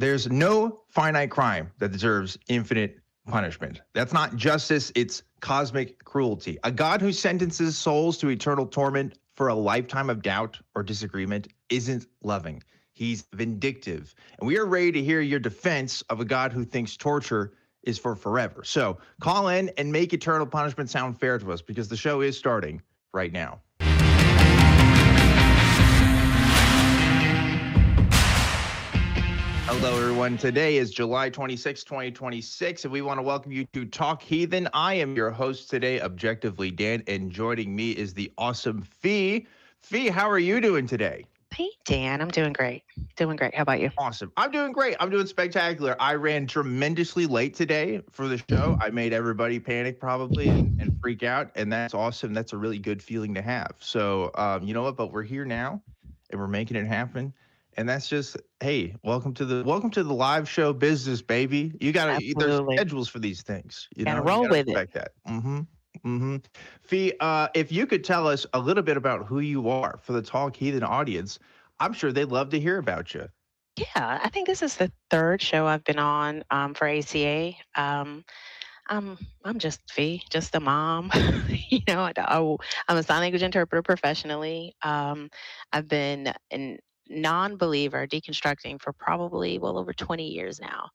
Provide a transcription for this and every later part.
There's no finite crime that deserves infinite punishment. That's not justice, it's cosmic cruelty. A God who sentences souls to eternal torment for a lifetime of doubt or disagreement isn't loving. He's vindictive. And we are ready to hear your defense of a God who thinks torture is for forever. So call in and make eternal punishment sound fair to us, because the show is starting right now. Hello, everyone. Today is July 26, 2026, and we want to welcome you to Talk Heathen. I am your host today, Objectively Dan, and joining me is the awesome Fee. Fee, how are you doing today? Hey, Dan, I'm doing great. Doing great. How about you? Awesome. I'm doing great. I'm doing spectacular. I ran tremendously late today for the show. I made everybody panic probably and freak out, and that's awesome. That's a really good feeling to have. So, you know what? But we're here now, and we're making it happen. And that's just, hey, welcome to the live show business, baby. You gotta, there's schedules for these things. You gotta know, roll you gotta with respect that. Fee, if you could tell us a little bit about who you are for the Talk Heathen audience, I'm sure they'd love to hear about you. Yeah, I think this is the third show I've been on for ACA. I'm just Fee, just a mom. You know, I'm a sign language interpreter professionally. I've been in non-believer deconstructing for probably well over 20 years now.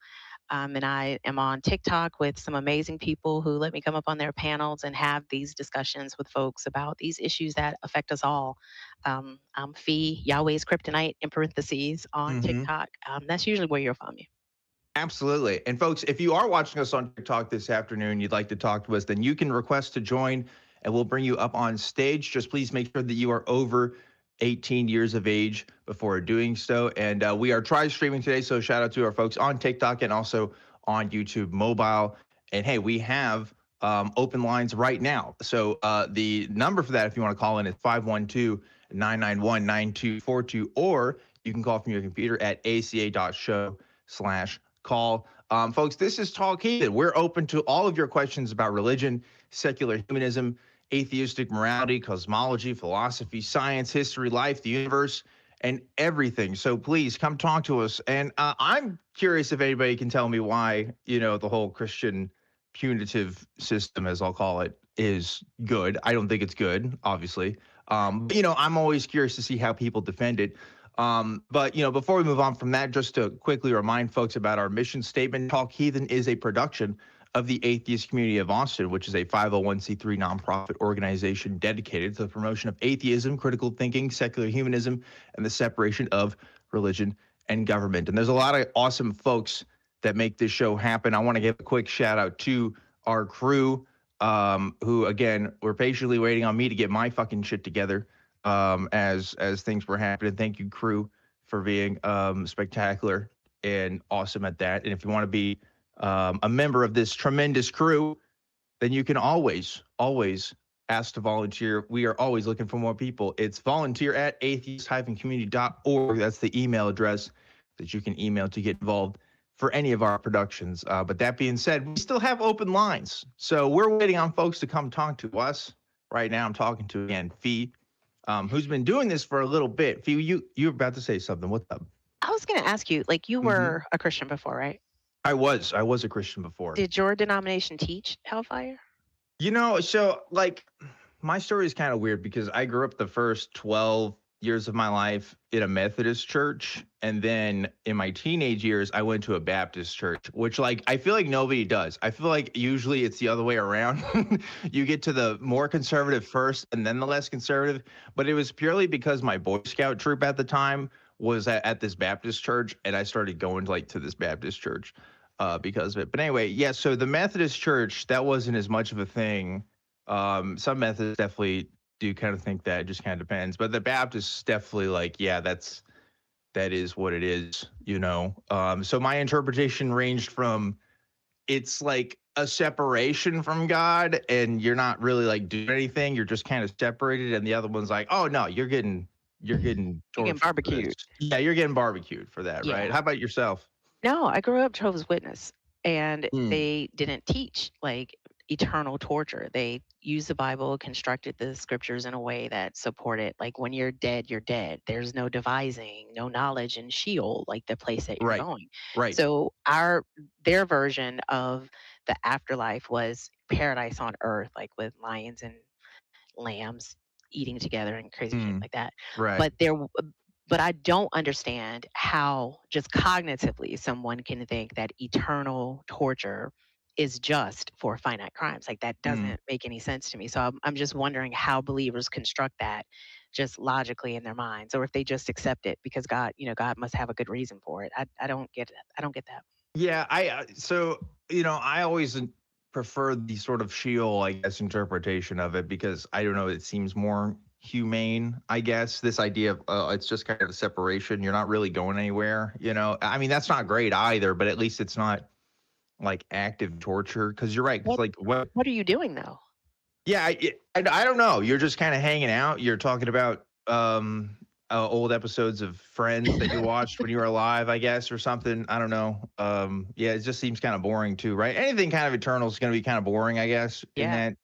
And I am on TikTok with some amazing people who let me come up on their panels and have these discussions with folks about these issues that affect us all. I'm Fee, Yahweh's Kryptonite in parentheses on TikTok. That's usually where you'll find me. Absolutely. And folks, if you are watching us on TikTok this afternoon, you'd like to talk to us, then you can request to join and we'll bring you up on stage. Just please make sure that you are over 18 years of age before doing so. And we are streaming today, so shout out to our folks on TikTok and also on YouTube mobile. And hey, we have open lines right now. So the number for that, if you want to call in, is 512-991-9242, or you can call from your computer at aca.show/call. Folks, this is Talk Heathen. We're open to all of your questions about religion, secular humanism, atheistic morality, cosmology, philosophy, science, history, life, the universe, and everything. So please come talk to us. And I'm curious if anybody can tell me why, you know, the whole Christian punitive system, as I'll call it, is good. I don't think it's good, obviously. But, you know, I'm always curious to see how people defend it. But, you know, before we move on from that, just to quickly remind folks about our mission statement, Talk Heathen is a production of the Atheist Community of Austin, which is a 501c3 nonprofit organization dedicated to the promotion of atheism, critical thinking, secular humanism, and the separation of religion and government. And there's a lot of awesome folks that make this show happen. I want to give a quick shout out to our crew, who, again, were patiently waiting on me to get my fucking shit together as things were happening. Thank you, crew, for being spectacular and awesome at that. And if you want to be a member of this tremendous crew, then you can always ask to volunteer. We are always looking for more people. It's volunteer@atheist-community.org. That's the email address that you can email to get involved for any of our productions. But that being said, we still have open lines. So we're waiting on folks to come talk to us. Right now I'm talking to, again, Fee, who's been doing this for a little bit. Fee, you were about to say something. What's up? I was going to ask you, like, you were a Christian before, right? I was a Christian before. Did your denomination teach hellfire? You know, so like my story is kind of weird because I grew up the first 12 years of my life in a Methodist church. And then in my teenage years, I went to a Baptist church, which like, I feel like nobody does. I feel like usually it's the other way around. You get to the more conservative first and then the less conservative. But it was purely because my Boy Scout troop at the time was at this Baptist church. And I started going to this Baptist church because of it. But anyway, yeah, so the Methodist church, that wasn't as much of a thing. Some Methodists definitely do kind of think that. It just kind of depends. But the Baptists definitely like, yeah, that is what it is, you know. So my interpretation ranged from it's like a separation from God and you're not really like doing anything. You're just kind of separated. And the other one's like, oh no, you're getting barbecued. Yeah, you're getting barbecued for that, right? How about yourself? No, I grew up Jehovah's Witness, and they didn't teach like eternal torture. They used the Bible, constructed the scriptures in a way that supported, like, when you're dead, you're dead. There's no devising, no knowledge in Sheol, like the place that you're Right. going. Right. So their version of the afterlife was paradise on earth, like with lions and lambs eating together and crazy shit like Mm, that. right. But but I don't understand how just cognitively someone can think that eternal torture is just for finite crimes. Like, that Mm. doesn't make any sense to me. So I'm just wondering how believers construct that just logically in their minds, or if they just accept it because God must have a good reason for it. I don't get it. I don't get that. Yeah, so I always prefer the sort of Sheol, I guess, interpretation of it because I don't know, it seems more humane, I guess. This idea of it's just kind of a separation. You're not really going anywhere, I mean, that's not great either, but at least it's not like active torture. Because you're right. Because What like what? what are you doing though? Yeah, I don't know. You're just kind of hanging out. You're talking about old episodes of Friends that you watched when you were alive, I guess, or something. I don't know. Yeah, it just seems kind of boring too, right? Anything kind of eternal is going to be kind of boring, I guess, in Yeah, that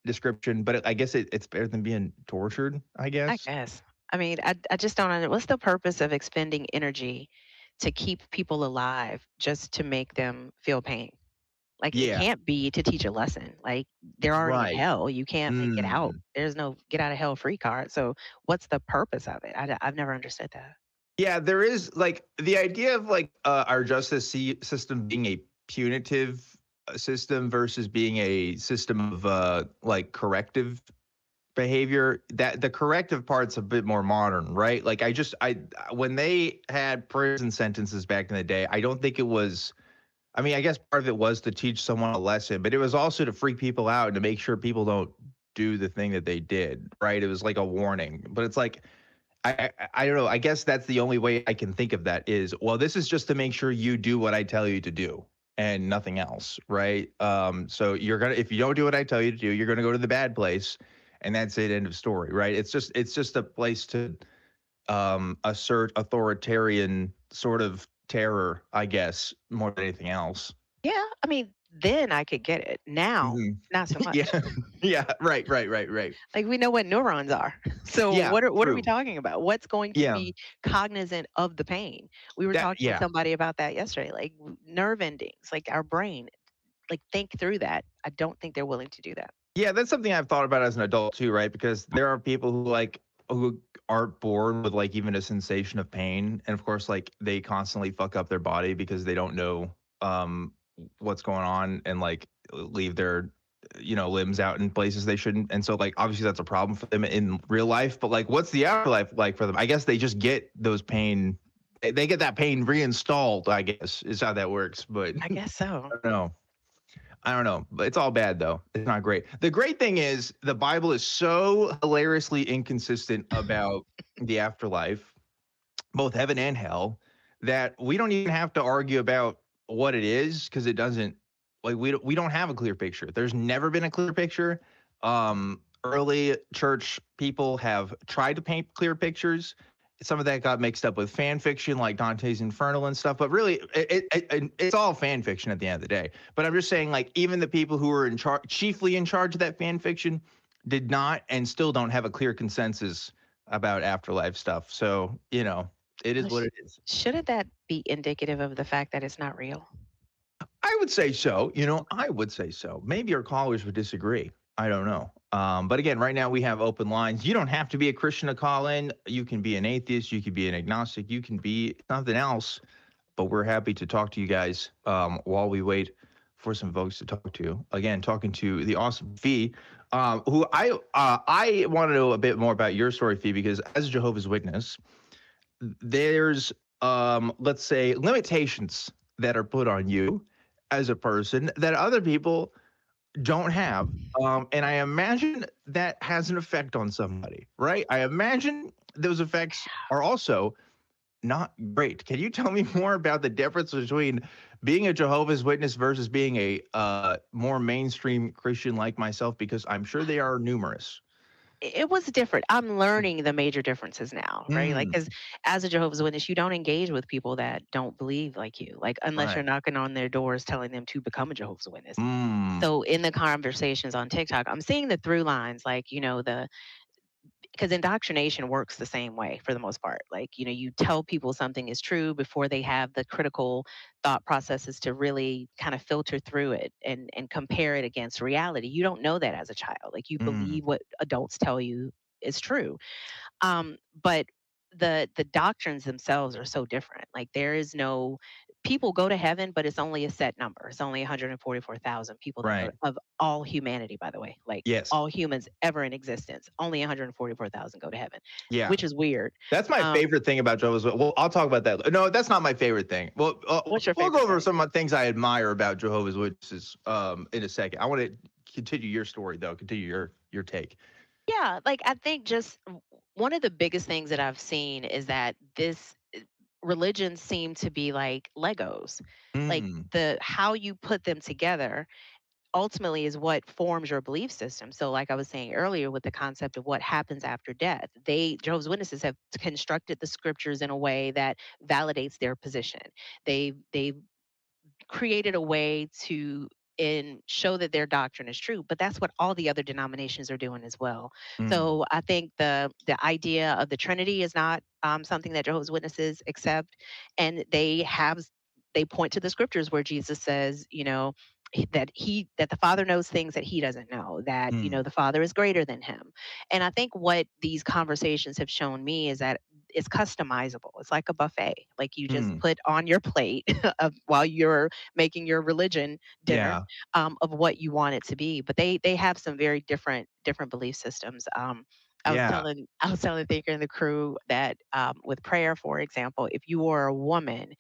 description. But I guess it's better than being tortured, I I guess. guess. I mean, I just don't know. What's the purpose of expending energy to keep people alive just to make them feel pain? Like, it Yeah, can't be to teach a lesson. Like, they're already in right. hell. You can't, like, get out. Mm. There's no get out of hell free card. So what's the purpose of it? I've never understood that. Yeah, there is like the idea of like our justice system being a punitive system versus being a system of like corrective behavior. That the corrective part's a bit more modern, right? Like I when they had prison sentences back in the day, I don't think it was. I mean, I guess part of it was to teach someone a lesson, but it was also to freak people out and to make sure people don't do the thing that they did, right? It was like a warning, but it's like I don't know. I guess that's the only way I can think of that is, well, this is just to make sure you do what I tell you to do and nothing else, right? So if you don't do what I tell you to do, you're gonna go to the bad place, and that's it. End of story, right? It's just a place to assert authoritarian sort of terror, I guess, more than anything else. Yeah, I mean, then I could get it. Now, Hmm. not so much. Yeah, yeah, right. Like, we know what neurons are. So Yeah, what are we true. talking about? What's going to Yeah, be cognizant of the pain? We were talking to yeah. somebody about that yesterday, like nerve endings, like our brain, like, think through that. I don't think they're willing to do that. Yeah, that's something I've thought about as an adult too, right? Because there are people who aren't born with like even a sensation of pain, and of course, like they constantly fuck up their body because they don't know um what's going on and like leave their limbs out in places they shouldn't, and so like obviously that's a problem for them in real life. But like, what's the afterlife like for them? I guess they just get those pain. They get that pain reinstalled, I guess, is how that works. But I guess so. I don't know. I don't know, but it's all bad though. It's not great. The great thing is the Bible is so hilariously inconsistent about the afterlife, both heaven and hell, that we don't even have to argue about what it is because it doesn't like we don't have a clear picture. There's never been a clear picture. Early church people have tried to paint clear pictures. Some of that got mixed up with fan fiction like Dante's Inferno and stuff, but really it's all fan fiction at the end of the day. But I'm just saying, like, even the people who were chiefly in charge of that fan fiction did not and still don't have a clear consensus about afterlife stuff. So, it is Well, what it is. shouldn't that be indicative of the fact that it's not real? I would say so. I would say so. Maybe our callers would disagree. I don't know. But again, right now we have open lines. You don't have to be a Christian to call in. You can be an atheist. You can be an agnostic. You can be something else. But we're happy to talk to you guys while we wait for some folks to talk to. Again, talking to the awesome Fee, who I want to know a bit more about your story, Fee, because as a Jehovah's Witness, there's let's say limitations that are put on you as a person that other people don't have. And I imagine that has an effect on somebody, right? I imagine those effects are also not great. Can you tell me more about the difference between being a Jehovah's Witness versus being a more mainstream Christian like myself? Because I'm sure they are numerous. it was different. I'm learning the major differences now, right? Like, Mm, because as a Jehovah's Witness, you don't engage with people that don't believe like you, like, unless right. you're knocking on their doors telling them to become a Jehovah's Witness. Mm, So in the conversations on TikTok, I'm seeing the through lines, like, because indoctrination works the same way for the most part. Like, you tell people something is true before they have the critical thought processes to really kind of filter through it and compare it against reality. You don't know that as a child. Like, you mm, believe what adults tell you is true. But the doctrines themselves are so different. Like, there is no people go to heaven, but it's only a set number. It's only 144,000 people that right. go, of all humanity, by the way, like Yes. all humans ever in existence. Only 144,000 go to heaven, Yeah. which is weird. That's my Um, favorite thing about Jehovah's Witnesses. Well, I'll talk about that. No, that's not my favorite thing. Well, what's your we'll go favorite over thing? some of the things I admire about Jehovah's Witnesses in a second. I want to continue your story though. Continue your take. Yeah, like I think just one of the biggest things that I've seen is that this religions seem to be like Legos. Like, Mm, the how you put them together ultimately is what forms your belief system. So, like I was saying earlier, with the concept of what happens after death, Jehovah's Witnesses have constructed the scriptures in a way that validates their position. They've created a way to show that their doctrine is true, but that's what all the other denominations are doing as well. mm, So I think the idea of the Trinity is not something that Jehovah's Witnesses accept, and they point to the scriptures where Jesus says, that the Father knows things that he doesn't know, that mm. the Father is greater than him. And I think what these conversations have shown me is that it's customizable. It's like a buffet. Like, you just Mm. put on your plate while you're making your religion dinner, Yeah. of what you want it to be. But they have some very different belief systems. Yeah. I was telling the thinker and the crew that, with prayer, for example, if you are a woman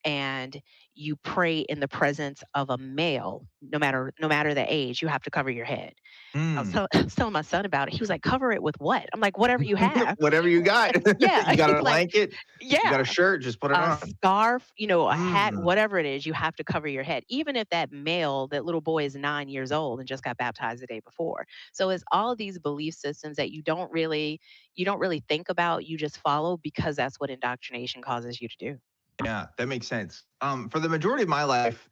and you pray in the presence of a male, no matter the age, you have to cover your head. Mm. I was telling my son about it. He was like, "Cover it with what?" I'm like, "Whatever you have." Whatever you got. Yeah, You got he's a like, blanket, you got a "Yeah." shirt, just put it A on. scarf, a hat, Mm. whatever it is, you have to cover your head. Even if that little boy is 9 years old and just got baptized the day before. So it's all these belief systems that you don't really think about, you just follow because that's what indoctrination causes you to do. Yeah, that makes sense. For the majority of my life,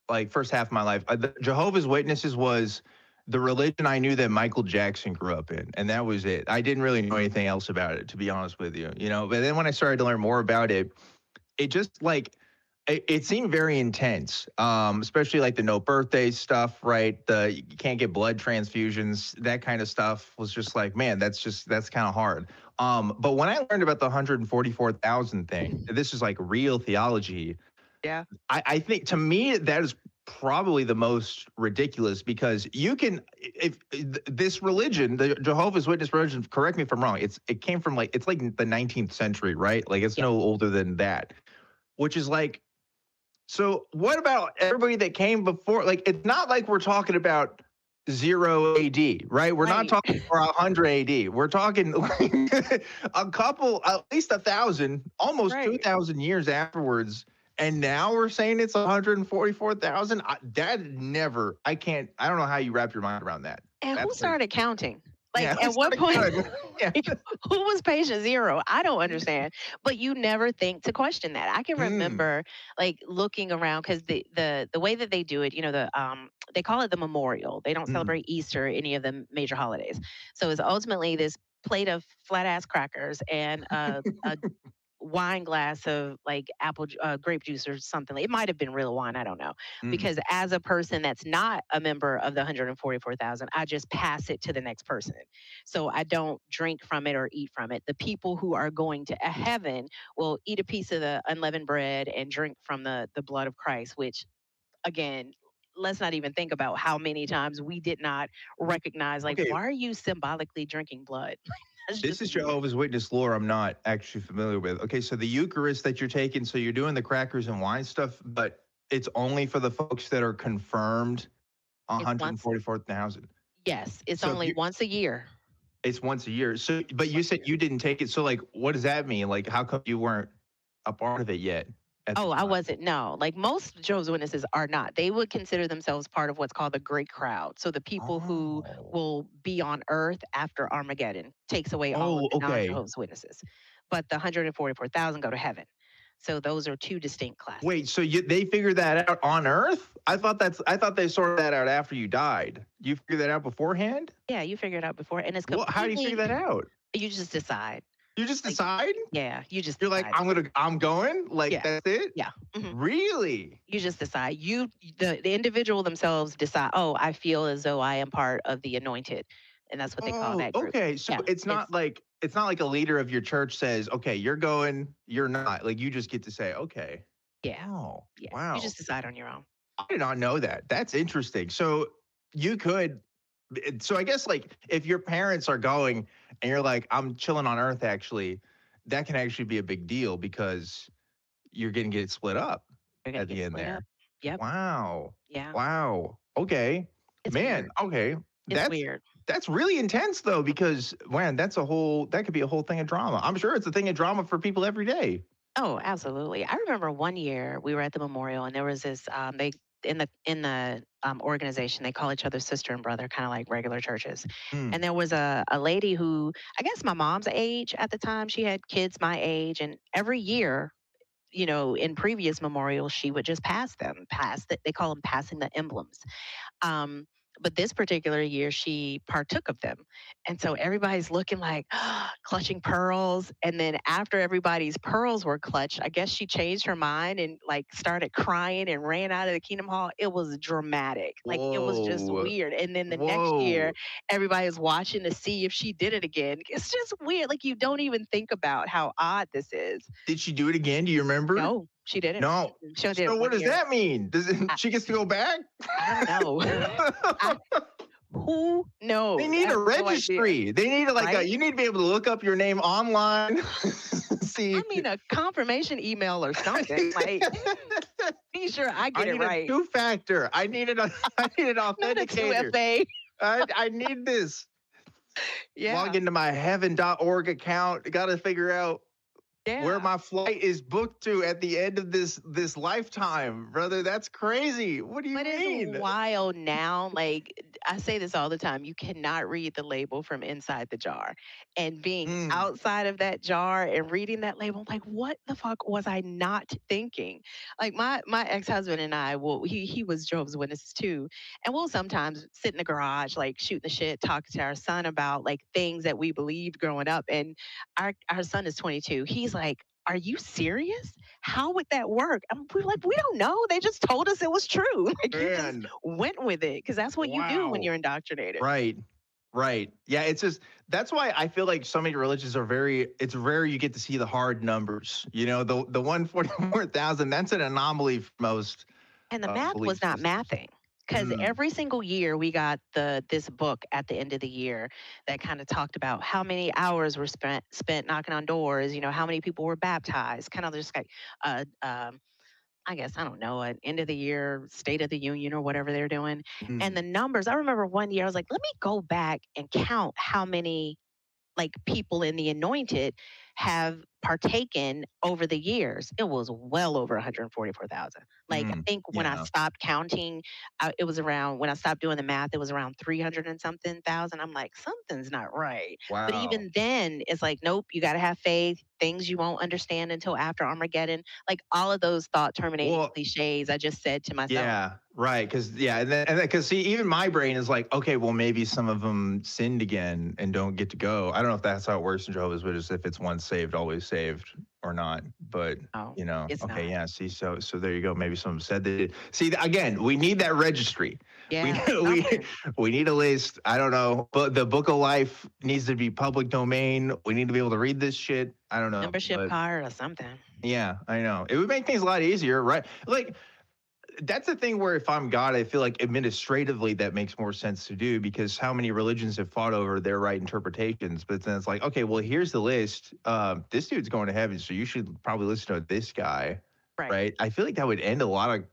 like first half of my life, the Jehovah's Witnesses was the religion I knew that Michael Jackson grew up in, and that was it. I didn't really know anything else about it, to be honest with you. But then when I started to learn more about it, it just like it seemed very intense, especially like the no birthday stuff, right? The you can't get blood transfusions, that kind of stuff was just like, man, that's kind of hard. But when I learned about the 144,000 thing, this is like real theology. Yeah. I think to me that is probably the most ridiculous because you can if this religion, the Jehovah's Witness religion, correct me if I'm wrong, it came from it's like the 19th century, right? Like it's Yep. no older than that, which is like so what about everybody that came before? Like it's not like we're talking about 0 AD, right? We're not Right. talking about 100 AD. We're talking like a couple, at least 1,000, almost Right. 2,000 years afterwards. And now we're saying it's 144,000. I don't know how you wrap your mind around that. And who That's like, started counting? yeah, Like, we at what started point counting. Yeah. who was patient zero? I don't understand. But you never think to question that. I can Mm, remember, like, looking around, because the way that they do it, they call it the memorial. They don't mm. celebrate Easter or any of the major holidays. So it's ultimately this plate of flat ass crackers and a wine glass of like grape juice or something. It might have been real wine, I don't know. Mm. Because as a person that's not a member of the 144,000, I just pass it to the next person. So I don't drink from it or eat from it. The people who are going to heaven will eat a piece of the unleavened bread and drink from the blood of Christ, which, again, let's not even think about how many times we did not recognize, like, Okay, why are you symbolically drinking blood? That's this just is weird. Jehovah's Witness lore I'm not actually familiar with. Okay, so the Eucharist that you're taking, so you're doing the crackers and wine stuff, but it's only for the folks that are confirmed It's once 144,000. Yes, it's So if only you once a year. it's once a year. So but you Once a said year. you didn't take it. So like what does that mean? Like how come you weren't a part of it yet? at the Oh, I time? wasn't. No, like most Jehovah's Witnesses are not. They would consider themselves part of what's called the great crowd. So the people who Oh. will be on earth after Armageddon takes away all of Oh, the okay. non-Jehovah's Witnesses. But the 144,000 go to heaven. So those are two distinct classes. Wait, so they figured that out on Earth? I thought they sorted that out after you died. You figured that out beforehand? Yeah, you figured it out before, and it's What? How do you figure completely. that out? You just decide. You just Like, decide? yeah, you just You're like, decide. I'm going? Like Yeah, that's it? yeah. Mhm. Really? You just decide. The individual themselves decide. Oh, I feel as though I am part of the anointed, and that's what they call Oh, that group. okay. So Yeah, it's not like a leader of your church says, "Okay, you're going, you're not." Like you just get to say, "Okay." yeah, Oh, yeah. You wow. just decide on your own. I did not know that. That's interesting. So you could so I guess like if your parents are going and you're like, I'm chilling on Earth actually, that can actually be a big deal because you're gonna get split up You're gonna at get the end split up. there. Yep. Wow. Yeah. Wow. Okay. It's Man, weird. okay. It's That's weird. that's really intense though, because man, that could be a whole thing of drama. I'm sure it's a thing of drama for people every day. Oh, absolutely. I remember one year we were at the memorial, and there was this. They in the organization they call each other sister and brother, kind of like regular churches. And Mm. there was a lady who, I guess my mom's age at the time. She had kids my age, and every year, in previous memorials, she would just pass them, they call them passing the emblems. Um, but this particular year, she partook of them. And so everybody's looking like clutching pearls. And then after everybody's pearls were clutched, I guess she changed her mind and like started crying and ran out of the Kingdom Hall. It was dramatic. Like it was just Whoa. weird. And then the next year, Whoa. everybody was watching to see if she did it again. It's just weird. Like you don't even think about how odd this is. Did she do it again? Do you remember? No, she didn't. No. She only did So it what one does year. that mean? Does it, I, she gets to go back? I don't know. I, who They knows? I need a have no idea. registry. They need Right? you need to be able to look up your name online. I See. mean, a confirmation email or something. Like, be sure I I get it need a right. two-factor. I need an Not a authenticator. 2FA. I need this. Log Yeah. into my heaven.org account. Got to figure out where Yeah. my flight is booked to at the end of this lifetime, brother. That's crazy. What do you But it's mean? wild now. Like I say this all the time, you cannot read the label from inside the jar. And being Mm. outside of that jar and reading that label, I'm like, what the fuck was I not thinking? Like my ex-husband and I, well, he was Jehovah's Witnesses too. And we'll sometimes sit in the garage, like shooting the shit, talking to our son about like things that we believed growing up. And our son is 22. He's like, are you serious? How would that work? We're like, we don't know. They just told us it was true. Like you just Man, went with it because that's what you do when wow. you're indoctrinated. Right. Right. Yeah, it's just that's why I feel like so many religions are it's rare you get to see the hard numbers. You know, the 144,000, that's an anomaly for most And the math belief was not systems. mathing. Because Mm. every single year we got this book at the end of the year that kind of talked about how many hours were spent knocking on doors, how many people were baptized, kind of just like uh, um, I guess, I don't know, an end of the year State of the Union or whatever they're doing. And Mm. the numbers, I remember one year I was like, let me go back and count how many like people in the anointed have partaken over the years. It was well over 144,000. Like I Mm. think when I Yeah. stopped counting, it was around when I stopped doing the math, it was around 300 and something thousand. I'm like, something's not right. But Wow. even then, it's like, nope, you got to have faith. Things you won't understand until after Armageddon. Like all of those thought terminating Well, cliches, I just said to myself, yeah, right. Because yeah, and then because see, even my brain is like, okay, well, maybe some of them sinned again and don't get to go. I don't know if that's how it works in Jehovah's Witnesses, if it's once saved, always saved, or not. But oh, it's okay, not. yeah. See, so there you go. Maybe some said that. See, again, we need that registry. We Yeah, we something. we need a list. I don't know, but the Book of Life needs to be public domain. We need to be able to read this shit. I don't know, Membership but card or something. yeah, I know. It would make things a lot easier, right? Like that's the thing where if I'm God, I feel like administratively that makes more sense to do because how many religions have fought over their right interpretations? But then it's like, okay, well, here's the list. This dude's going to heaven, so you should probably listen to this guy, Right. right? I feel like that would end a lot of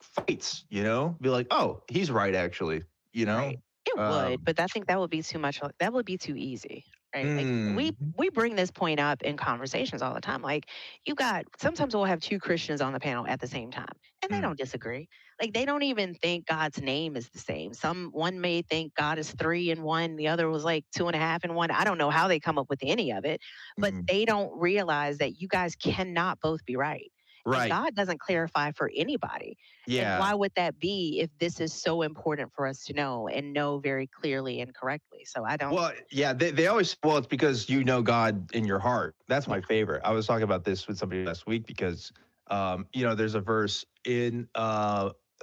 fights, Be like, oh, he's right, actually, Right. It would, Um, but I think that would be too much. That would be too easy. right? Like Mm. we bring this point up in conversations all the time. Like sometimes we'll have two Christians on the panel at the same time, and they Mm. don't disagree. Like they don't even think God's name is the same. One may think God is three in one, the other was like two and a half in one. I don't know how they come up with any of it, but Mm. they don't realize that you guys cannot both be right. And Right. God doesn't clarify for anybody. And Yeah. why would that be if this is so important for us to know and know very clearly and correctly? So I don't. Well, yeah, they always, well, it's because you know God in your heart. That's Yeah. my favorite. I was talking about this with somebody last week because, there's a verse in,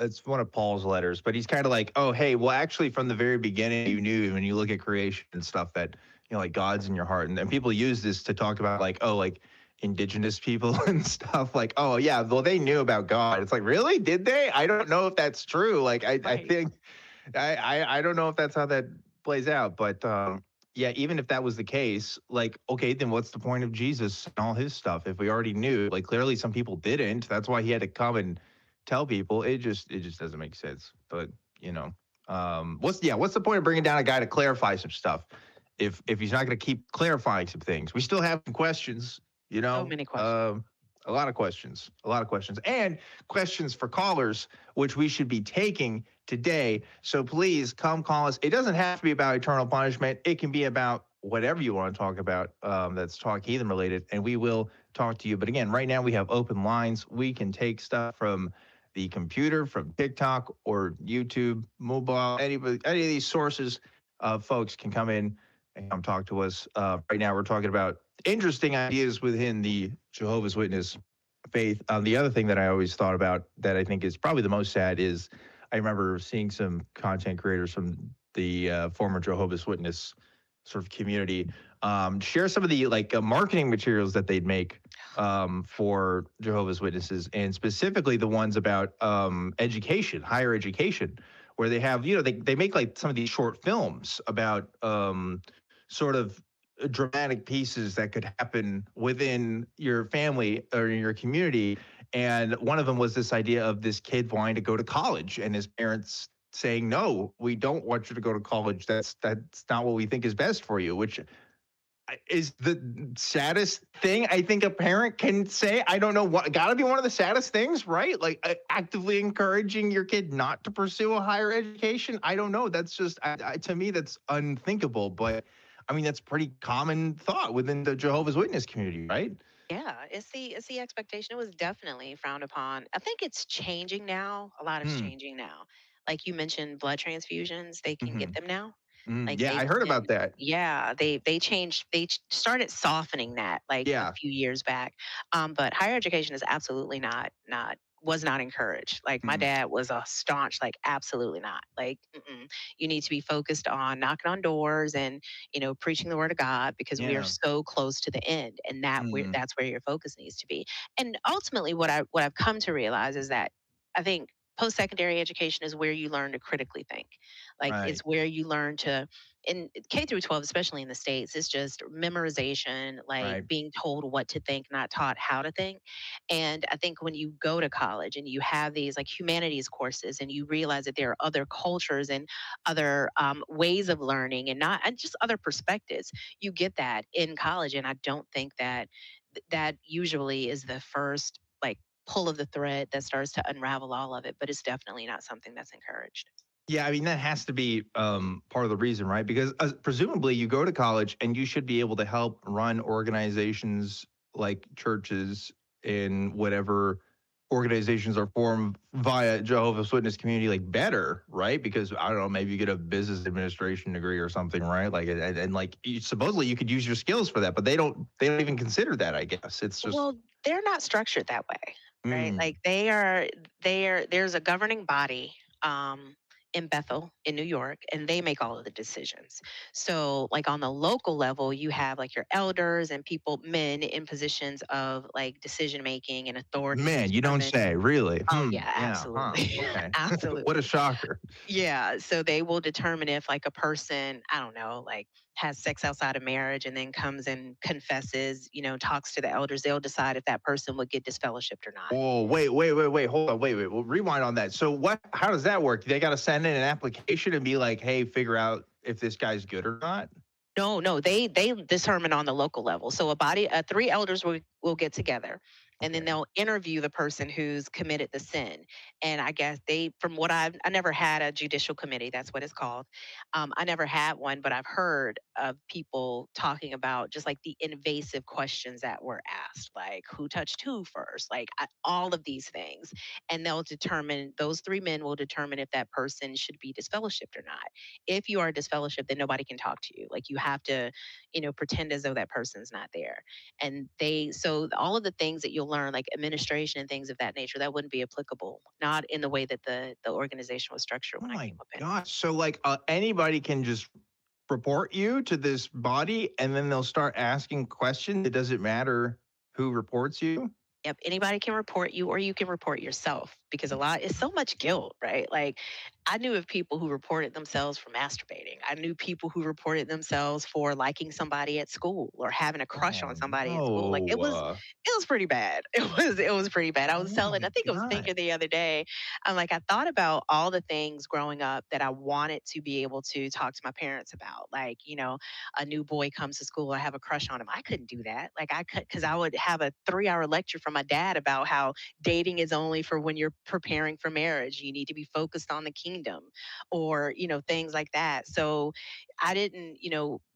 it's one of Paul's letters, but he's kind of like, oh, hey, well, actually, from the very beginning, you knew when you look at creation and stuff that, like God's in your heart. And people use this to talk about like, oh, like indigenous people and stuff like, oh, yeah, well, they knew about God. It's like, really? Did they? I don't know if that's true. Like, I Right. think. I don't know if that's how that plays out, but yeah, even if that was the case, like, okay, then what's the point of Jesus and all his stuff if we already knew? Like, clearly some people didn't. That's why he had to come and tell people. It just doesn't make sense. But what's the point of bringing down a guy to clarify some stuff if he's not going to keep clarifying some things? We still have some questions. So many questions. A lot of questions, and questions for callers, which we should be taking today. So please come call us. It doesn't have to be about eternal punishment. It can be about whatever you want to talk about that's Talk Heathen related, and we will talk to you. But again, right now we have open lines. We can take stuff from the computer, from TikTok or YouTube, mobile, any of these sources. Folks can come in and come talk to us. Right now we're talking about interesting ideas within the Jehovah's Witness faith. The other thing that I always thought about that I think is probably the most sad is I remember seeing some content creators from the former Jehovah's Witness sort of community share some of the marketing materials that they'd make for Jehovah's Witnesses, and specifically the ones about education, higher education, where they have, they make like some of these short films about sort of dramatic pieces that could happen within your family or in your community. And one of them was this idea of this kid wanting to go to college and his parents saying, no, we don't want you to go to college. That's not what we think is best for you, which is the saddest thing I think a parent can say. I don't know, what gotta be one of the saddest things, right? Like actively encouraging your kid not to pursue a higher education. I don't know. That's just, to me, that's unthinkable. But I mean, that's pretty common thought within the Jehovah's Witness community, right? Yeah, it's the expectation. It was definitely frowned upon. I think it's changing now. A lot is Hmm. changing now. Like you mentioned, blood transfusions, they can get Mm-hmm. them now. Like Yeah, they I heard can, about that. yeah, they changed. Started softening that like a Yeah. few years back. But higher education is absolutely not was not encouraged. Like my Mm. dad was a staunch, like absolutely not. Like you need to be focused on knocking on doors and preaching the word of God because we are Yeah. so close to the end, and Mm. that's where your focus needs to be. And ultimately, what I've come to realize is that I think post-secondary education is where you learn to critically think. Like it's Right. where you learn to, in K through 12, especially in the States, it's just memorization, like Right. being told what to think, not taught how to think. And I think when you go to college and you have these like humanities courses and you realize that there are other cultures and other ways of learning and just other perspectives, you get that in college. And I don't think that that usually is the first like pull of the thread that starts to unravel all of it, but it's definitely not something that's encouraged. Yeah, I mean that has to be part of the reason, right? Because presumably you go to college and you should be able to help run organizations like churches in whatever organizations are formed via Jehovah's Witness community like better, right? Because I don't know, maybe you get a business administration degree or something, right? Like and like supposedly you could use your skills for that, but they don't even consider that. I guess it's just. Well, they're not structured that way, right? Mm. Like there's a governing body in Bethel in New York, and they make all of the decisions. So like on the local level, you have like your elders and men in positions of like decision making and authority to Man, you don't determine. say, really? Oh yeah, Yeah, huh? absolutely. Okay. What a Absolutely. shocker. Yeah, so they will determine if like a person, I don't know, like has sex outside of marriage and then comes and confesses, talks to the elders, they'll decide if that person would get disfellowshipped or not. Oh, wait. Hold on. Wait. Well, rewind on that. So how does that work? They got to send in an application and be like, hey, figure out if this guy's good or not? No, they determine on the local level. So three elders will get together, and then Okay. they'll interview the person who's committed the sin. And I guess from what I never had a judicial committee. That's what it's called. I never had one, but I've heard of people talking about just like the invasive questions that were asked, like who touched who first, like all of these things, and those three men will determine if that person should be disfellowshipped or not. If you are disfellowshipped, then nobody can talk to you. Like you have to, pretend as though that person's not there. And so all of the things that you'll learn, like administration and things of that nature, that wouldn't be applicable, not in the way that the organization was structured Oh when I my came up in it. gosh. So like anybody can just report you to this body and then they'll start asking questions. It doesn't matter who reports you. Yep, anybody can report you or you can report yourself because it's so much guilt, right? Like I knew of people who reported themselves for masturbating. I knew people who reported themselves for liking somebody at school or having a crush on Oh somebody at school. Like no. it was pretty bad. It was pretty bad. Oh my I think I was God. thinking the other day, I'm like, I thought about all the things growing up that I wanted to be able to talk to my parents about. Like, a new boy comes to school, I have a crush on him. I couldn't do that. Like I could, because I would have a 3 hour lecture from my dad about how dating is only for when you're preparing for marriage. You need to be focused on the kingdom, or things like that. So I didn't,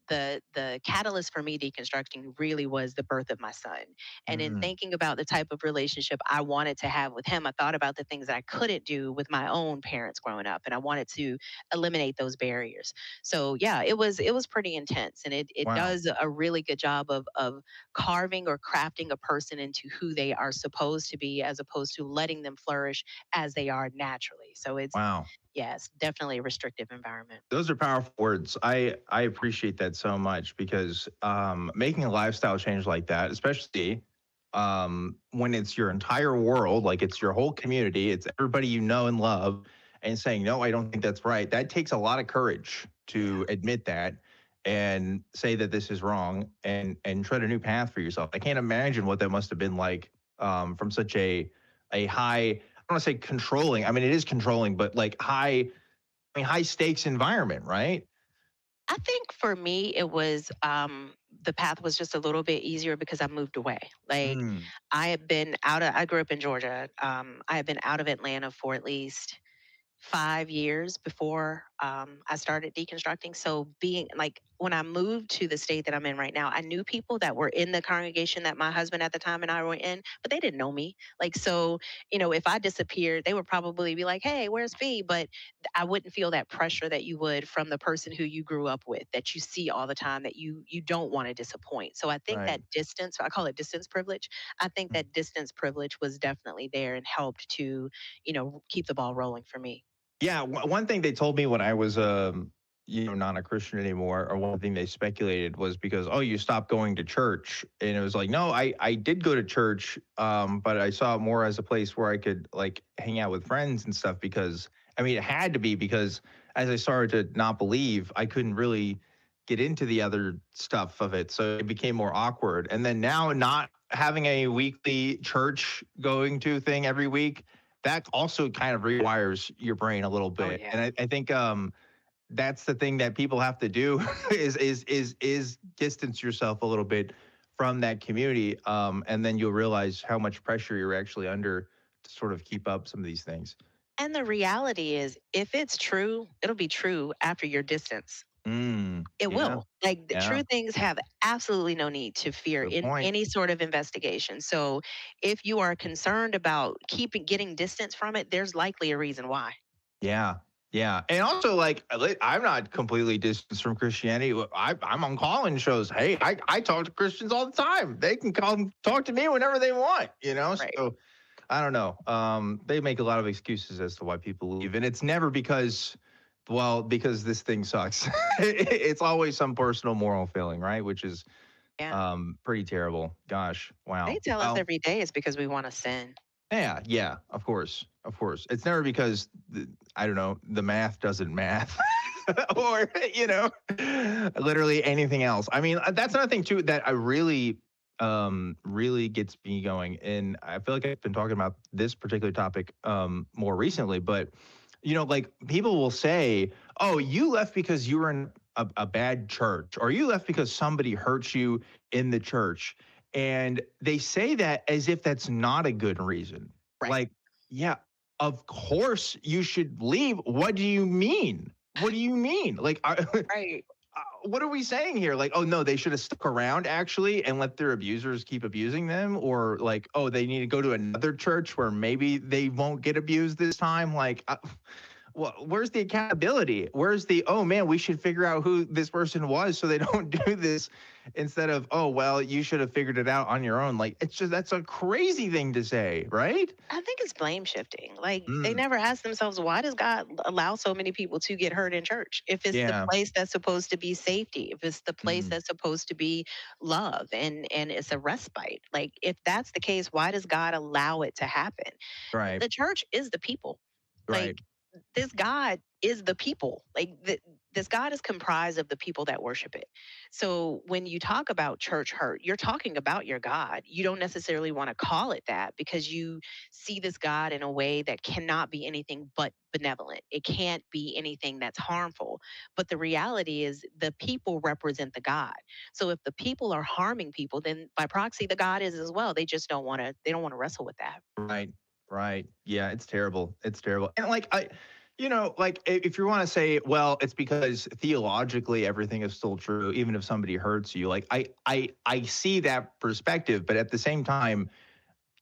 the catalyst for me deconstructing really was the birth of my son. And in Mm, thinking about the type of relationship I wanted to have with him, I thought about the things that I couldn't do with my own parents growing up, and I wanted to eliminate those barriers. So yeah, it was pretty intense, and it wow. does a really good job of carving or crafting a person into who they are supposed to be, as opposed to letting them flourish as they are naturally. So Wow. yes, definitely a restrictive environment. Those are powerful words. I appreciate that so much because making a lifestyle change like that, especially when it's your entire world, like it's your whole community, it's everybody you know and love, and saying no, I don't think that's right. That takes a lot of courage Yeah. to admit that and say that this is wrong and tread a new path for yourself. I can't imagine what that must have been like from such a high. I don't want to say controlling. I mean, it is controlling, but like high stakes environment, right? I think for me, it was the path was just a little bit easier because I moved away. Like Mm, I grew up in Georgia. I had been out of Atlanta for at least 5 years before I started deconstructing. So being like when I moved to the state that I'm in right now, I knew people that were in the congregation that my husband at the time and I were in, but they didn't know me. Like so, if I disappeared, they would probably be like, "Hey, where's Fee?" But I wouldn't feel that pressure that you would from the person who you grew up with, that you see all the time, that you don't want to disappoint. So I think right. that distance, I call it distance privilege. I think Mm. that distance privilege was definitely there and helped to, keep the ball rolling for me. Yeah, one thing they told me when I was not a Christian anymore, or one thing they speculated was because, oh, you stopped going to church. And it was like, no, I did go to church, but I saw it more as a place where I could like hang out with friends and stuff because I mean it had to be because as I started to not believe, I couldn't really get into the other stuff of it. So it became more awkward. And then now not having a weekly church going to thing every week, that also kind of rewires your brain a little Oh bit. yeah. And I think that's the thing that people have to do is distance yourself a little bit from that community, and then you'll realize how much pressure you're actually under to sort of keep up some of these things. And the reality is, if it's true, it'll be true after your distance. It Yeah, will. Like the yeah. true things have absolutely no need to fear Good in point. any sort of investigation. So if you are concerned about getting distance from it, there's likely a reason why. Yeah. Yeah. And also, like, I'm not completely distanced from Christianity. I'm on call-in shows. Hey, I talk to Christians all the time. They can come talk to me whenever they want, you know? Right. So I don't know. They make a lot of excuses as to why people leave. And it's never because, well, because this thing sucks. It's always some personal moral failing, right? Which is Yeah. pretty terrible. Gosh. They Wow. tell us Well, every day it's because we want to sin. yeah, yeah, of course, of course. It's never because I don't know, the math doesn't math, or literally anything else. I mean, that's another thing too that I really gets me going, and I feel like I've been talking about this particular topic more recently. But like people will say, "Oh, you left because you were in a bad church, or you left because somebody hurt you in the church, and they say that as if that's not a good reason. Right. Like, yeah, of course you should leave. What do you mean? What do you mean? Like, Right. what are we saying here? Like, oh no, they should have stuck around actually and let their abusers keep abusing them, or like, oh, they need to go to another church where maybe they won't get abused this time. Like, well, where's the accountability? Where's the, oh man, we should figure out who this person was so they don't do this, instead of, oh, well, you should have figured it out on your own. Like, it's just, that's a crazy thing to say, right? I think it's blame shifting. Like they Mm, never ask themselves, why does God allow so many people to get hurt in church? If it's the yeah. place that's supposed to be safety, if it's the place Mm, that's supposed to be love and it's a respite. Like if that's the case, why does God allow it to happen? right. The church is the people. Right. Like this God is the people. This God is comprised of the people that worship it. So when you talk about church hurt, you're talking about your God. You don't necessarily want to call it that because you see this God in a way that cannot be anything but benevolent. It can't be anything that's harmful. But the reality is the people represent the God. So if the people are harming people, then by proxy the God is as well. They don't want to wrestle with that. Right. Right. Yeah, it's terrible. It's terrible. And like like if you want to say, well, it's because theologically everything is still true, even if somebody hurts you. Like I see that perspective, but at the same time,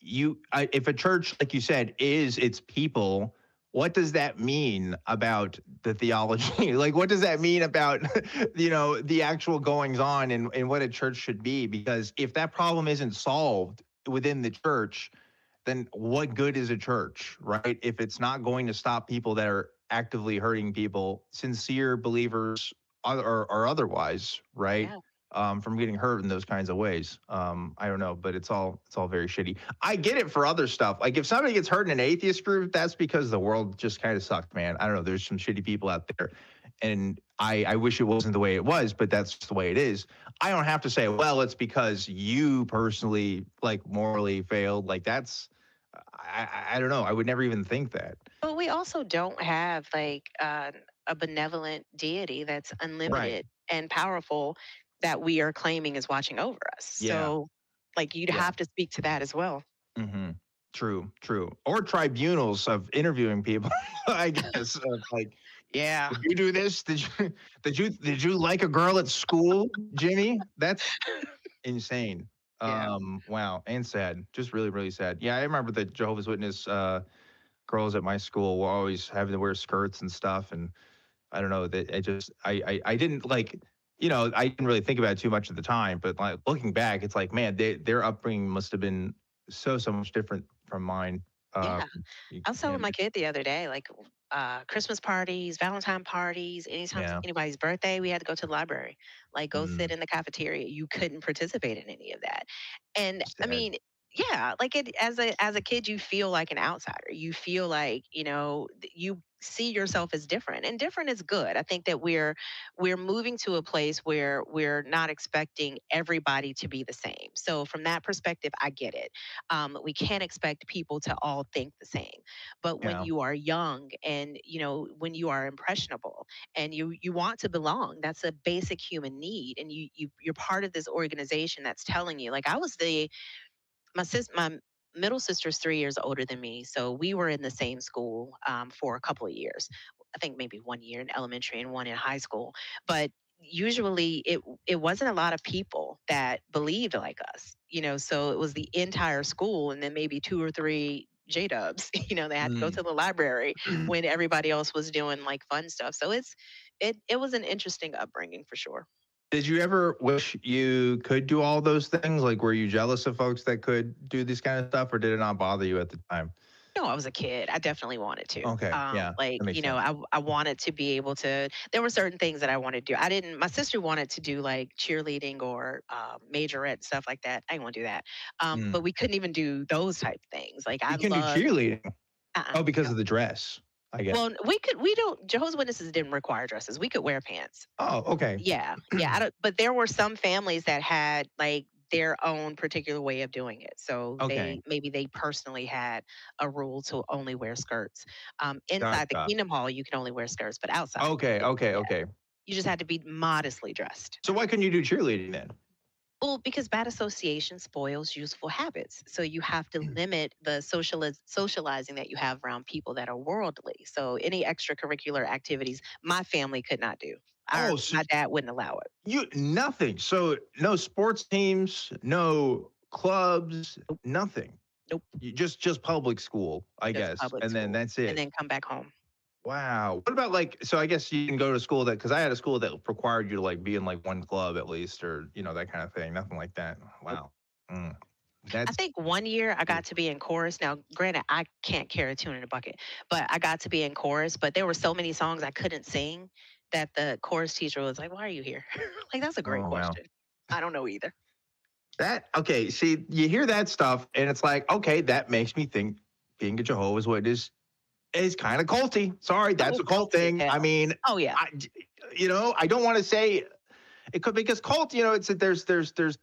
if a church, like you said, is its people, what does that mean about the theology? Like, what does that mean about, the actual goings on and what a church should be? Because if that problem isn't solved within the church, then what good is a church, right? If it's not going to stop people that are actively hurting people, sincere believers or otherwise, right? Yeah. From getting hurt in those kinds of ways. I don't know, but it's all very shitty. I get it for other stuff. Like if somebody gets hurt in an atheist group, that's because the world just kind of sucked, man. I don't know. There's some shitty people out there, and I wish it wasn't the way it was, but that's the way it is. I don't have to say, well, it's because you personally like morally failed. Like that's I don't know. I would never even think that. But we also don't have a benevolent deity that's Right. unlimited and powerful that we are claiming is watching over us. Yeah. So, like, you'd Yeah. have to speak to that as well. Hmm. True. True. Or tribunals of interviewing people. I guess like, Yeah. did you do this? Did you did you like a girl at school, Jimmy? That's insane. Yeah. Wow, and sad. Just really, really sad. Yeah, I remember the Jehovah's Witness girls at my school were always having to wear skirts and stuff, and I don't know that I didn't like, I didn't really think about it too much at the time, but like looking back, it's like, man, their upbringing must have been so much different from mine. Um, Yeah. I was yeah, telling my kid the other day, Christmas parties, Valentine parties, anytime yeah, anybody's birthday, we had to go to the library, like go mm, sit in the cafeteria. You couldn't participate in any of that. And I sad. mean, yeah, like as a kid, you feel like an outsider. You feel like, you see yourself as different. And different is good. I think that we're moving to a place where we're not expecting everybody to be the same. So from that perspective, I get it. We can't expect people to all think the same. But when Yeah, you are young and when you are impressionable and you want to belong, that's a basic human need. And you're part of this organization that's telling you. Like I was my middle sister's 3 years older than me, so we were in the same school for a couple of years. I think maybe 1 year in elementary and one in high school. But usually it wasn't a lot of people that believed like us, so it was the entire school and then maybe two or three J-dubs, they had to go mm. to the library when everybody else was doing like fun stuff. So it was an interesting upbringing for sure. Did you ever wish you could do all those things? Like, were you jealous of folks that could do this kind of stuff, or did it not bother you at the time? No, I was a kid. I definitely wanted to. Okay, yeah, that makes sense. I wanted to be able to. There were certain things that I wanted to do. I didn't. My sister wanted to do like cheerleading or majorette stuff like that. I didn't want to do that. Mm. But we couldn't even do those type of things. Like I You can do love. cheerleading. Oh, because No. of the dress, I guess. Well, we could. We don't. Jehovah's Witnesses didn't require dresses. We could wear pants. Oh, okay. Yeah, yeah. I don't, but there were some families that had like their own particular way of doing it. So Okay. they personally had a rule to only wear skirts. Inside the Gotcha. Kingdom Hall, you can only wear skirts, but outside, Okay, you couldn't do okay, that. okay. You just had to be modestly dressed. So why couldn't you do cheerleading then? Well, because bad association spoils useful habits. So you have to limit the socializing that you have around people that are worldly. So any extracurricular activities my family could not do. Oh, so My dad wouldn't allow it. you nothing. So no sports teams, no clubs, Nope. nothing. Nope. You just public school, I Just guess, public and then school. that's And it. then come back home. Wow. What about like? So I guess you can go to school because I had a school that required you to like be in like one club at least, or that kind of thing. Nothing like that. Nope. Wow. Mm. I That's think one year I got to be in chorus. Now, granted, I can't carry a tune in a bucket, but I got to be in chorus. But there were so many songs I couldn't sing that the chorus teacher was like, "Why are you here?" Like, that's a great oh wow. question. I don't know either. That okay. See, you hear that stuff, and it's like, okay, that makes me think being a Jehovah's Witness is kind of culty. Sorry, that's Oh, a cult culty as thing. I hell. mean, Oh yeah. I don't want to say it could because cult. It's that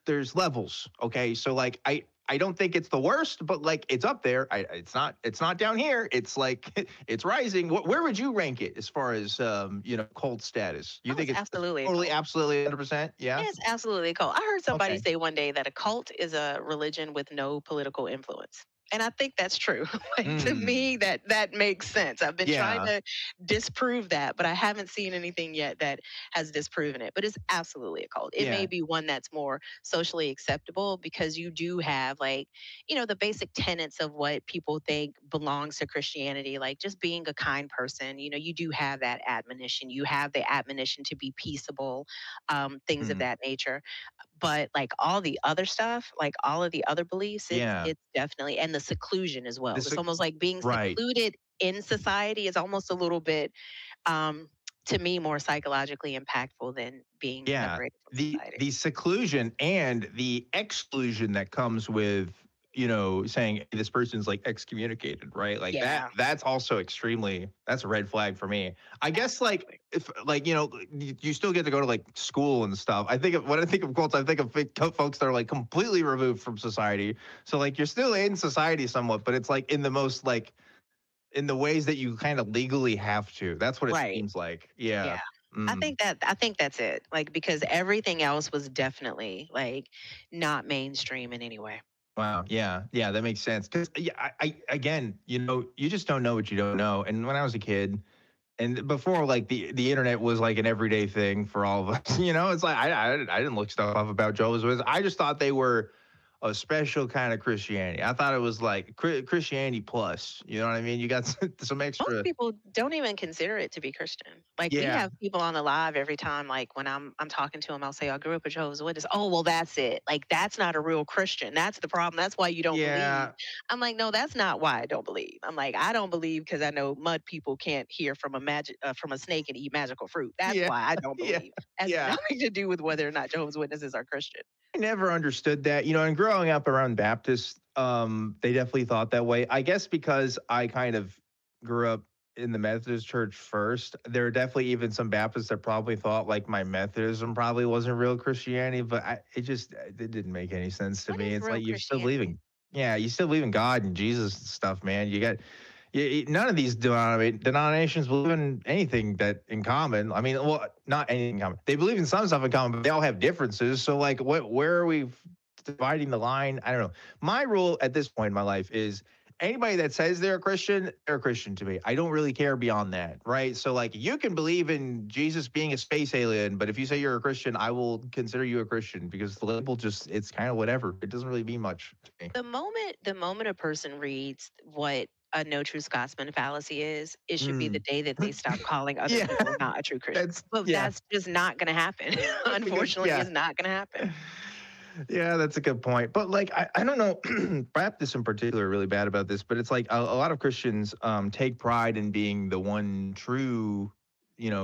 there's levels. Okay, so like I don't think it's the worst, but like it's up there. It's not down here. It's like it's rising. Where would you rank it as far as cult status? You Oh, think it's it's absolutely a totally, cult. absolutely, 100%? Yeah. It's absolutely a cult. I heard somebody Okay. say one day that a cult is a religion with no political influence. And I think that's true. Like to Hmm. me, that makes sense. I've been trying Yeah. to disprove that, but I haven't seen anything yet that has disproven it. But it's absolutely a cult. It may Yeah. be one that's more socially acceptable because you do have the basic tenets of what people think belongs to Christianity, like just being a kind person. You do have that admonition. You have the admonition to be peaceable, things of Hmm. that nature. But like all the other stuff, like all of the other beliefs, it's Yeah. it's definitely, and the seclusion as well. This It's almost like being right. secluded in society is almost a little bit, um, to me, more psychologically impactful than being Yeah, separated from society. the seclusion and the exclusion that comes with, saying "Hey, this person's like excommunicated, right? Like Yeah, that's also that's a red flag for me. I guess like absolutely. if like, you still get to go to like school and stuff. When I think of cults, I think of folks that are like completely removed from society. So like you're still in society somewhat, but it's like in the most like in the ways that you kind of legally have to. That's what it Right. seems like. Yeah. Yeah. Mm. I think that's it. Like because everything else was definitely like not mainstream in any way. Wow. Yeah. Yeah. That makes sense. Because yeah, again, you just don't know what you don't know. And when I was a kid, and before like the internet was like an everyday thing for all of us, it's like I didn't look stuff up about Jehovah's Witnesses. I just thought they were a special kind of Christianity. I thought it was like Christianity plus. You know what I mean? You got some Most extra. people don't even consider it to be Christian. Like we Yeah. have people on the live every time. Like when I'm talking to them, I'll say I grew up a Jehovah's Witness. Oh well, that's it. Like that's not a real Christian. That's the problem. That's why you don't believe. Yeah. I'm like, no, that's not why I don't believe. I'm like, I don't believe because I know mud people can't hear from a snake and eat magical fruit. That's Yeah. why I don't Yeah. believe. It has Yeah. nothing to do with whether or not Jehovah's Witnesses are Christian. I never understood that, and growing up around Baptists, they definitely thought that way. I guess because I kind of grew up in the Methodist church first, there are definitely even some Baptists that probably thought like my Methodism probably wasn't real Christianity, but it didn't make any sense to What me. is It's real like you're still Christianity? believing, yeah, you still believe in God and Jesus and stuff, man. None of these denominations believe in anything that in common. I mean, well, not anything in common. They believe in some stuff in common, but they all have differences. So, like, where are we dividing the line? I don't know. My rule at this point in my life is anybody that says they're a Christian to me. I don't really care beyond that, right? So, like, you can believe in Jesus being a space alien, but if you say you're a Christian, I will consider you a Christian because the label it's kind of whatever. It doesn't really mean much to me. The moment a person reads what a no true Scotsman fallacy is, it should be the Mm. day that they stop calling other Yeah, people not a true Christian. But yeah. that's just not going to happen. That's a good, Unfortunately, yeah. it's not going to happen. Yeah, that's a good point. But like, I don't know, Baptists in particular are really bad about this, but it's like a lot of Christians take pride in being the one true,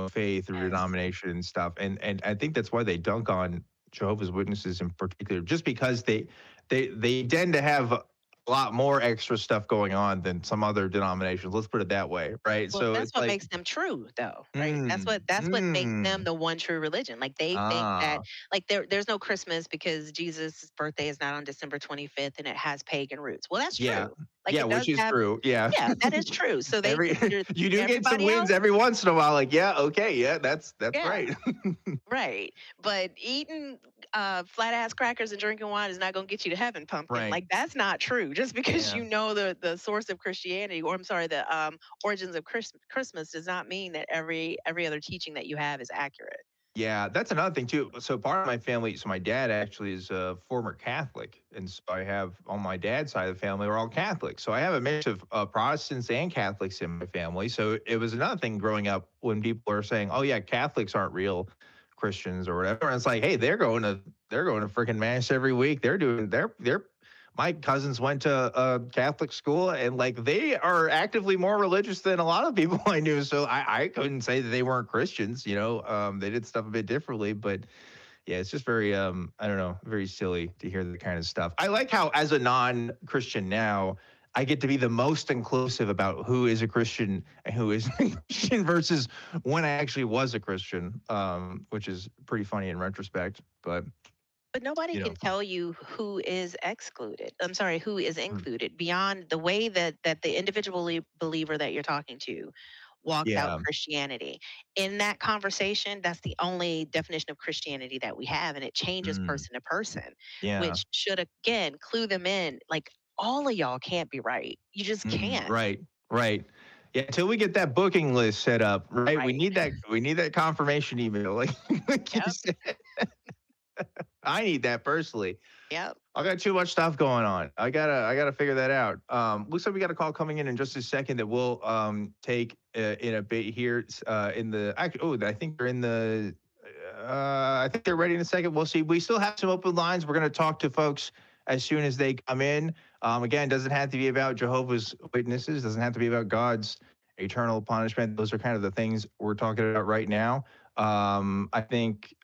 faith or Yes. denomination and stuff. And I think that's why they dunk on Jehovah's Witnesses in particular, just because they tend to have a a lot more extra stuff going on than some other denominations. Let's put it that way, right? Well, So that's it's what like, makes them true, though, right? mm, That's what makes them mm, the one true religion. Like they think that ah, like there's no Christmas because Jesus' birthday is not on December 25th and it has pagan roots. Well, that's yeah, true. Like yeah, it does which is have true. Yeah, yeah, that is true. So they every consider you do get some everybody wins else, every once in a while. Like, yeah, okay, yeah, that's yeah. right. Right. But eating flat ass crackers and drinking wine is not going to get you to heaven, pumpkin. Right. Like that's not true. Just because Yeah. you know the source of Christianity, or I'm sorry, the origins of Christmas does not mean that every other teaching that you have is accurate. Yeah, that's another thing too. So part of my family, so my dad actually is a former Catholic, and so I have on my dad's side of the family, we're all Catholic. So I have a mix of Protestants and Catholics in my family. So it was another thing growing up when people are saying, "Oh yeah, Catholics aren't real Christians or whatever." And it's like, hey, they're going to freaking mass every week. They're my cousins went to a Catholic school and like they are actively more religious than a lot of people I knew. So I couldn't say that they weren't Christians, they did stuff a bit differently, but yeah, it's just very, I don't know, very silly to hear that kind of stuff. I like how as a non-Christian now, I get to be the most inclusive about who is a Christian and who isn't a Christian versus when I actually was a Christian, which is pretty funny in retrospect, but But nobody you can know, tell you who is excluded. I'm sorry, who is mm, included beyond the way that the individual believer that you're talking to walks out yeah. Christianity. In that conversation, that's the only definition of Christianity that we have, and it changes Mm, person to person, yeah. which should again clue them in. Like all of y'all can't be right. You just can't. Right, right. Yeah, until we get that booking list set up, right? We Right. need that. We need that confirmation email, like you Yep. said. I need that personally. Yep. I got too much stuff going on. I gotta figure that out. Looks like we got a call coming in just a second that we'll take in a bit here. In the actually, oh, I think they're in the. I think they're ready in a second. We'll see. We still have some open lines. We're going to talk to folks as soon as they come in. Again, doesn't have to be about Jehovah's Witnesses. Doesn't have to be about God's eternal punishment. Those are kind of the things we're talking about right now. I think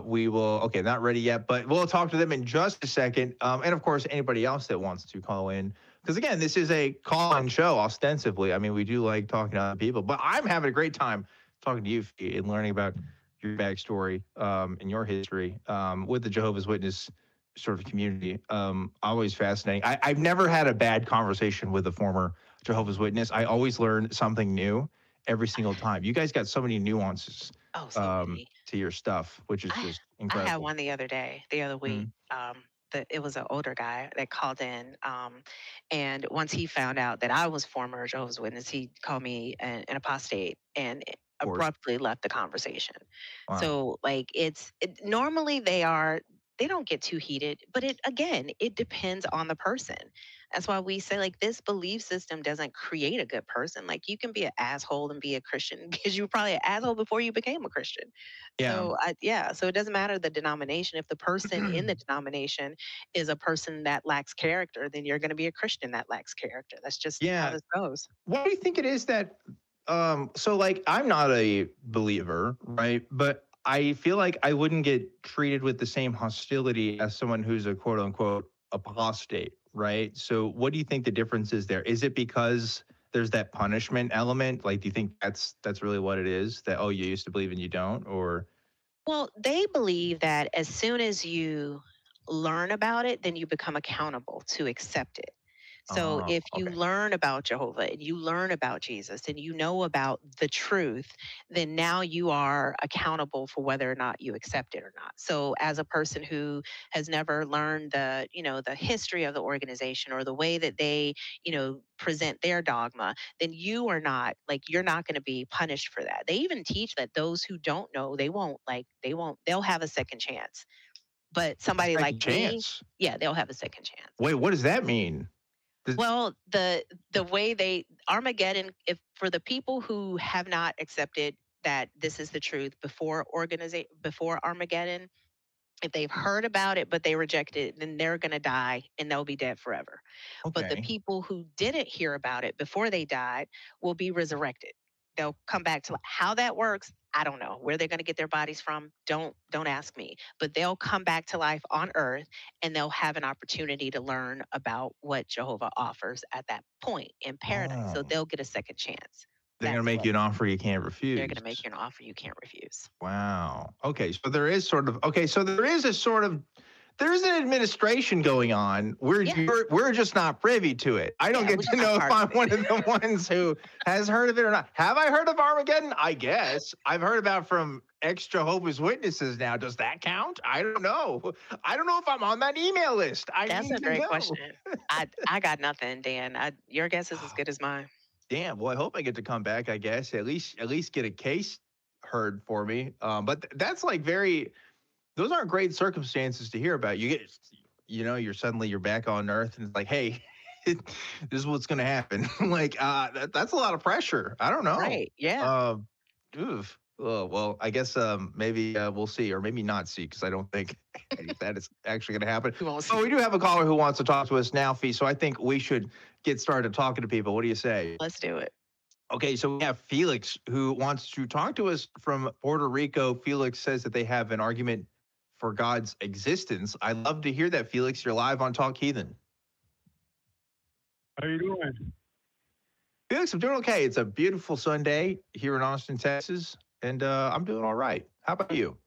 we will. Okay, not ready yet, but we'll talk to them in just a second. And of course, anybody else that wants to call in, because again, this is a call-in show ostensibly. I mean, we do like talking to other people, but I'm having a great time talking to you Fee, and learning about your backstory and your history with the Jehovah's Witness sort of community. Always fascinating. I've never had a bad conversation with a former Jehovah's Witness. I always learn something new every single time. You guys got so many nuances Oh, so many. to your stuff, which is I just I had incredible. one the other week. Mm, It was an older guy that called in, and once he found out that I was former Jehovah's Witness, he called me an apostate and of course. abruptly left the conversation. Wow. So like normally they don't get too heated, but it again it depends on the person. That's why we say like this belief system doesn't create a good person. Like you can be an asshole and be a Christian because you were probably an asshole before you became a Christian. Yeah. So yeah, so it doesn't matter the denomination. If the person in the denomination is a person that lacks character, then you're going to be a Christian that lacks character. That's just how Yeah. this goes. Why do you think it is that so like I'm not a believer, right? But I feel like I wouldn't get treated with the same hostility as someone who's a quote unquote apostate, right? So what do you think the difference is there? Is it because there's that punishment element? Like do you think that's really what it is? That oh you used to believe and you don't or Well, they believe that as soon as you learn about it, then you become accountable to accept it. So if you okay. learn about Jehovah and you learn about Jesus and you know about the truth, then now you are accountable for whether or not you accept it or not. So as a person who has never learned the history of the organization or the way that they present their dogma, then you're not going to be punished for that. They even teach that those who don't know, they'll have a second chance. But A somebody like second me, chance. yeah, they'll have a second chance. Wait, what does that mean? Does- Well, the way they Armageddon, if for the people who have not accepted that this is the truth before Armageddon, if they've heard about it but they reject it, then they're going to die and they'll be dead forever. But the okay. people who didn't hear about it before they died will be resurrected. They'll come back to how that works. I don't know where they're going to get their bodies from. Don't ask me. But they'll come back to life on Earth, and they'll have an opportunity to learn about what Jehovah offers at that point in paradise. So Oh, they'll get a second chance. they're going to That's make what you an offer you can't they're going refuse. to make you an offer you can't refuse. Wow. Okay. So there is sort of, okay. So there is a sort of, there's an administration going on. We're just not privy to it. I don't get to know if I'm one of the ones who has heard of it or not. Have I heard of Armageddon? I guess I've heard about from ex-Jehovah's Witnesses. Now, does that count? I don't know. I don't know if I'm on that email list. That's a great question. I got nothing, Dan. Your guess is as good as mine. Damn. Well, I hope I get to come back. I guess at least get a case heard for me. But that's like very. Those aren't great circumstances to hear about. You get, you're back on Earth, and it's like, hey, this is what's going to happen. Like, that's a lot of pressure. I don't know. Right? Yeah. Oof. Oh, well, I guess maybe we'll see, or maybe not see, because I don't think that is actually going to happen. So we do have a caller who wants to talk to us now, Fee. So I think we should get started talking to people. What do you say? Let's do it. Okay, so we have Felix who wants to talk to us from Puerto Rico. Felix says that they have an argument for God's existence. I'd love to hear that, Felix. You're live on Talk Heathen. How you doing? Felix, I'm doing okay. It's a beautiful Sunday here in Austin, Texas, and I'm doing all right. How about you?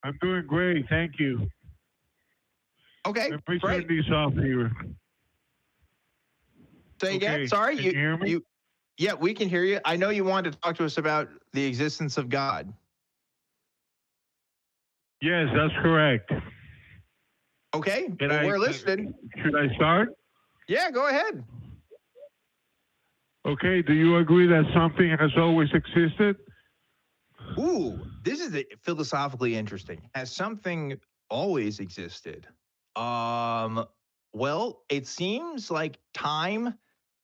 I'm doing great, thank you. Okay, Let me great. turn these off here. Say again? Sorry, can you hear me? Yeah, we can hear you. I know you wanted to talk to us about the existence of God. Yes, that's correct. Okay, we're listening. Should I start? Yeah, go ahead. Okay, do you agree that something has always existed? Ooh, this is philosophically interesting. Has something always existed? Well, it seems like time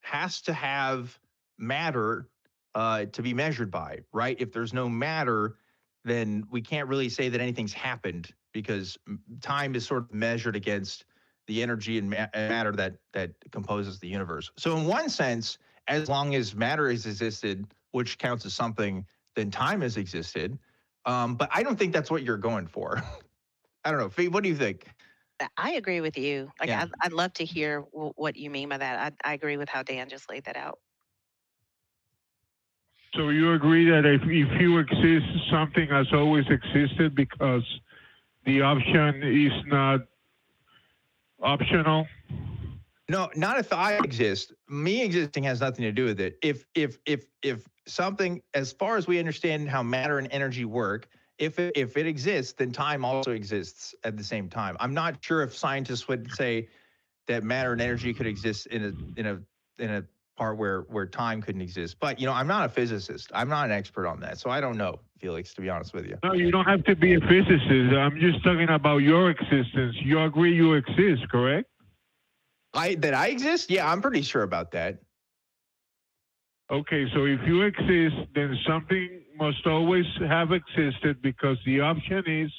has to have matter to be measured by, right? If there's no matter, then we can't really say that anything's happened, because time is sort of measured against the energy and matter that composes the universe. So in one sense, as long as matter has existed, which counts as something, then time has existed. But I don't think that's what you're going for. I don't know. Fee, what do you think? I agree with you. Like, Yeah. I'd love to hear what you mean by that. I agree with how Dan just laid that out. So you agree that if you exist, something has always existed because the option is not optional? No, not if I exist. Me existing has nothing to do with it. If something, as far as we understand how matter and energy work, if it exists, then time also exists at the same time. I'm not sure if scientists would say that matter and energy could exist in a part where time couldn't exist. But I'm not a physicist. I'm not an expert on that, so I don't know, Felix, to be honest with you. No, you don't have to be a physicist. I'm just talking about your existence. You agree you exist, correct? That I exist? Yeah, I'm pretty sure about that. Okay, so if you exist, then something must always have existed, because the option is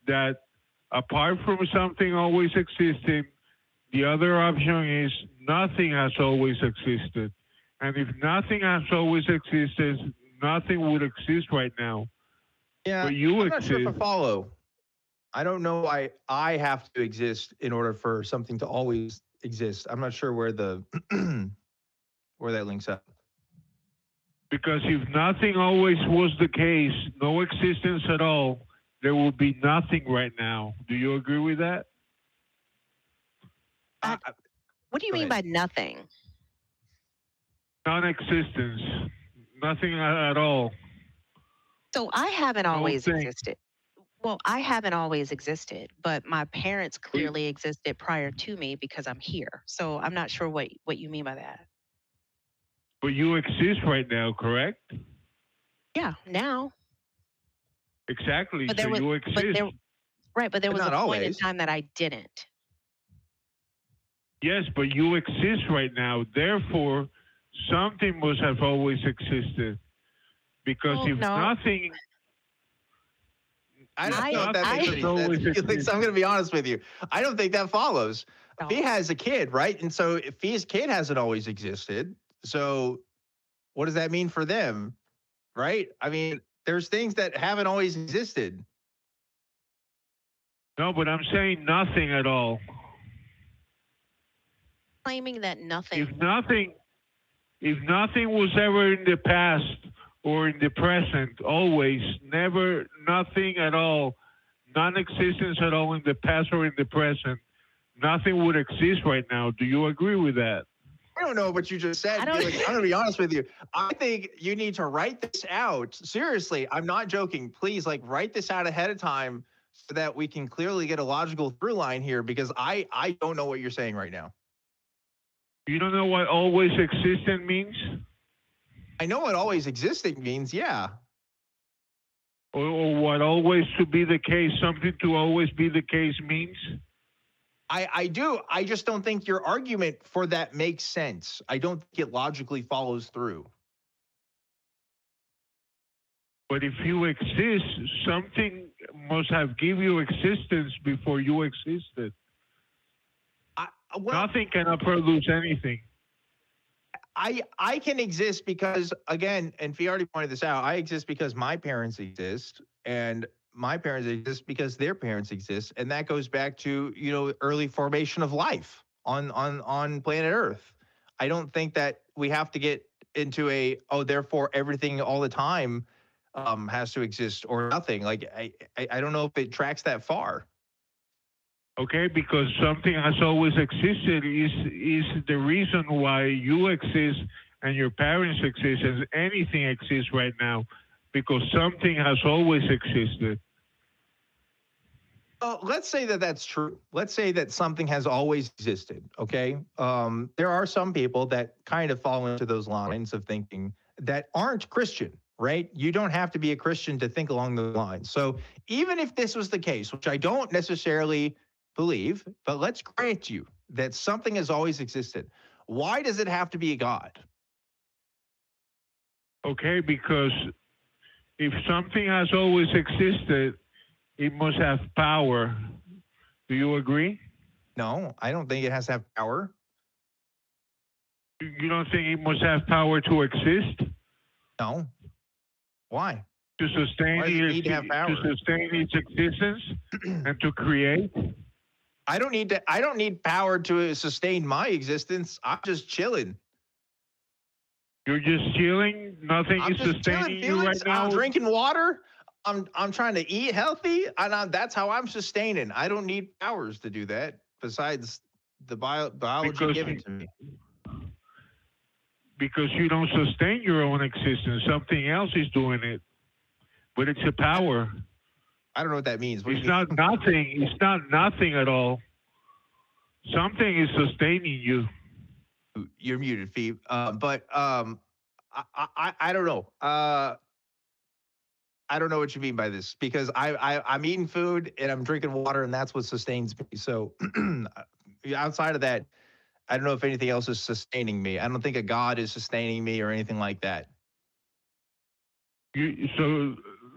that apart from something always existing, the other option is nothing has always existed. And if nothing has always existed, nothing would exist right now. Yeah, but you I'm not sure if I exist. follow. I don't know why I have to exist in order for something to always exist. I'm not sure where where that links up. Because if nothing always was the case, no existence at all, there would be nothing right now. Do you agree with that? What do you mean by nothing? Non-existence. Nothing at all. So I haven't always existed. Well, I haven't always existed, but my parents clearly existed prior to me because I'm here. So I'm not sure what you mean by that. But you exist right now, correct? Yeah, now. Exactly. But so you exist. But there was a point always. in time that I didn't. Yes, but you exist right now. Therefore, something must have always existed. Because if nothing... I don't know if that makes any sense. Felix, I'm going to be honest with you. I don't think that follows. No. Fee has a kid, right? And so if Fee's kid hasn't always existed, so what does that mean for them? right? I mean, there's things that haven't always existed. No, but I'm saying nothing at all. Claiming that nothing. If nothing was ever in the past or in the present, always, never, nothing at all, non-existence at all in the past or in the present, nothing would exist right now. Do you agree with that? I don't know what you just said, Felix. I'm going to be honest with you. I think you need to write this out. Seriously, I'm not joking. Please, like, write this out ahead of time so that we can clearly get a logical through line here, because I don't know what you're saying right now. You don't know what always existent means? I know what always existing means, yeah. Or what always to be the case, something to always be the case means? I do. I just don't think your argument for that makes sense. I don't think it logically follows through. But if you exist, something must have given you existence before you existed. Nothing cannot produce anything. I can exist because, again, and Fee already pointed this out, I exist because my parents exist, and my parents exist because their parents exist, and that goes back to, early formation of life on planet Earth. I don't think that we have to get into therefore everything all the time has to exist or nothing. Like I don't know if it tracks that far. Okay, because something has always existed is the reason why you exist and your parents exist and anything exists right now, because something has always existed. Well, let's say that that's true. Let's say that something has always existed, okay? There are some people that kind of fall into those lines of thinking that aren't Christian, right? You don't have to be a Christian to think along those lines. So even if this was the case, which I don't necessarily believe, but let's grant you that something has always existed, why does it have to be a God? Okay, because if something has always existed, it must have power. Do you agree? No, I don't think it has to have power. You don't think it must have power to exist? No. Why? To sustain its existence and to create? I don't need power to sustain my existence. I'm just chilling. You're just chilling? Nothing is sustaining you right now? I'm drinking water. I'm trying to eat healthy, and that's how I'm sustaining. I don't need powers to do that besides the biology given to me. Because you don't sustain your own existence. Something else is doing it. But it's a power. I don't know what that means. It's not nothing. It's not nothing at all. Something is sustaining you. You're muted, Phoebe. I don't know. I don't know what you mean by this, because I'm eating food and I'm drinking water, and that's what sustains me. So outside of that, I don't know if anything else is sustaining me. I don't think a God is sustaining me or anything like that.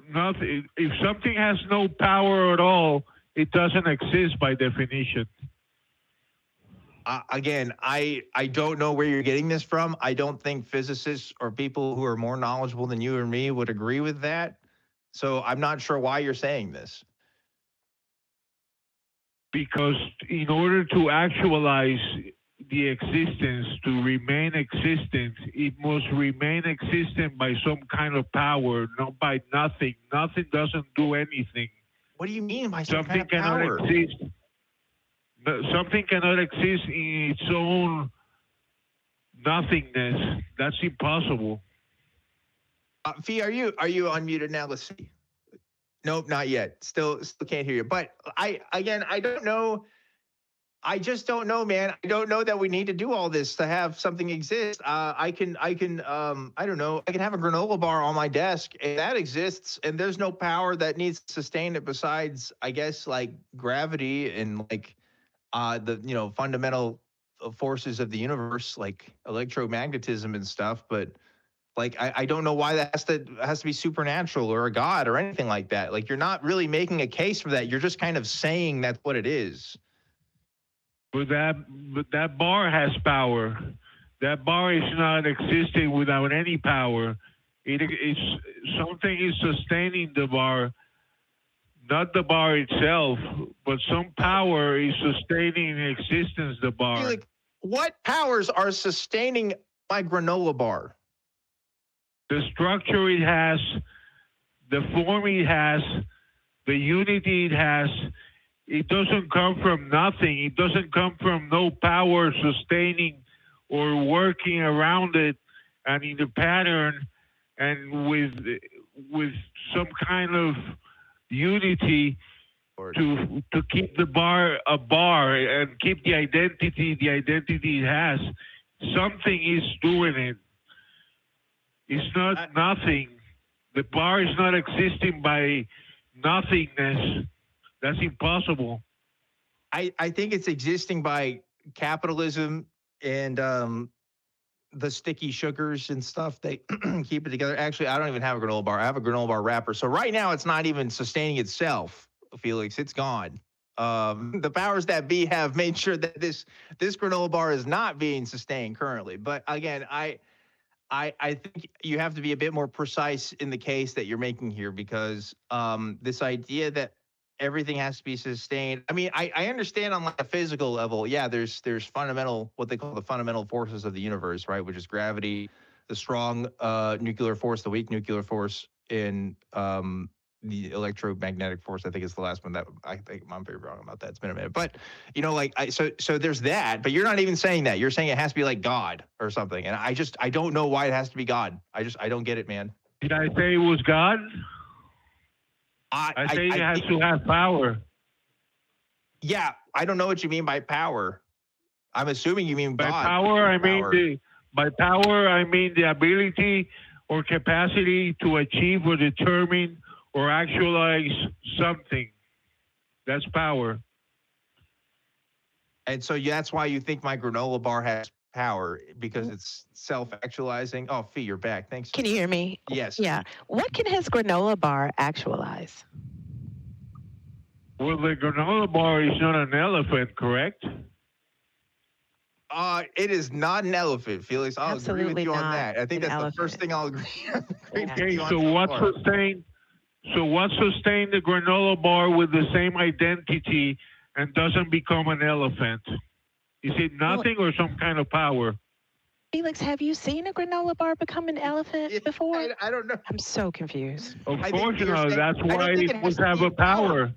Nothing. If something has no power at all, it doesn't exist by definition. Again, I don't know where you're getting this from. I don't think physicists or people who are more knowledgeable than you or me would agree with that. So I'm not sure why you're saying this. Because in order to actualize the existence, to remain existent, it must remain existent by some kind of power, not by nothing. Nothing doesn't do anything. What do you mean by some kind of power? Something cannot exist in its own nothingness. That's impossible. Fee, are you unmuted now? Let's see. Nope, not yet. Still can't hear you. But I don't know. I just don't know, man. I don't know that we need to do all this to have something exist. I don't know. I can have a granola bar on my desk, and that exists, and there's no power that needs to sustain it besides, I guess, like gravity and like the fundamental forces of the universe, like electromagnetism and stuff. But like I don't know why that has to be supernatural or a god or anything like that. Like, you're not really making a case for that. You're just kind of saying that's what it is. But that bar has power. That bar is not existing without any power. It is something is sustaining the bar, not the bar itself, but some power is sustaining in existence the bar. Felix, what powers are sustaining my granola bar? The structure it has, the form it has, the unity it has. It doesn't come from nothing. It doesn't come from no power sustaining or working around it and in the pattern and with some kind of unity to keep the bar a bar and keep the identity it has. Something is doing it. It's not nothing. The bar is not existing by nothingness. That's impossible. I think it's existing by capitalism and the sticky sugars and stuff. They keep it together. Actually, I don't even have a granola bar. I have a granola bar wrapper. So right now, it's not even sustaining itself, Felix. It's gone. The powers that be have made sure that this granola bar is not being sustained currently. But again, I think you have to be a bit more precise in the case that you're making here, because this idea that everything has to be sustained. I mean, I understand on like a physical level. Yeah, there's fundamental, what they call the fundamental forces of the universe, right? Which is gravity, the strong nuclear force, the weak nuclear force, in the electromagnetic force. I think it's the last one that I think I'm very wrong about that. It's been a minute, but you know, like so there's that. But you're not even saying that. You're saying it has to be like God or something. And I don't know why it has to be God. I don't get it, man. Did I say it was God? I say it has to have power. Yeah, I don't know what you mean by power. I'm assuming you mean by God. Power. By power, I mean the ability or capacity to achieve or determine or actualize something. That's power. And so that's why you think my granola bar has power, because it's self-actualizing. Oh, Fee, you're back. Thanks. Can you hear me? Yes. Yeah. What can his granola bar actualize? Well, the granola bar is not an elephant, correct? It is not an elephant, Felix. I'll agree with you on that. I think that's the first thing I'll agree on. Okay, so what sustained the granola bar with the same identity and doesn't become an elephant? Is it nothing or some kind of power? Felix, have you seen a granola bar become an elephant before? I don't know. I'm so confused. Of course not. That's why it must have a power.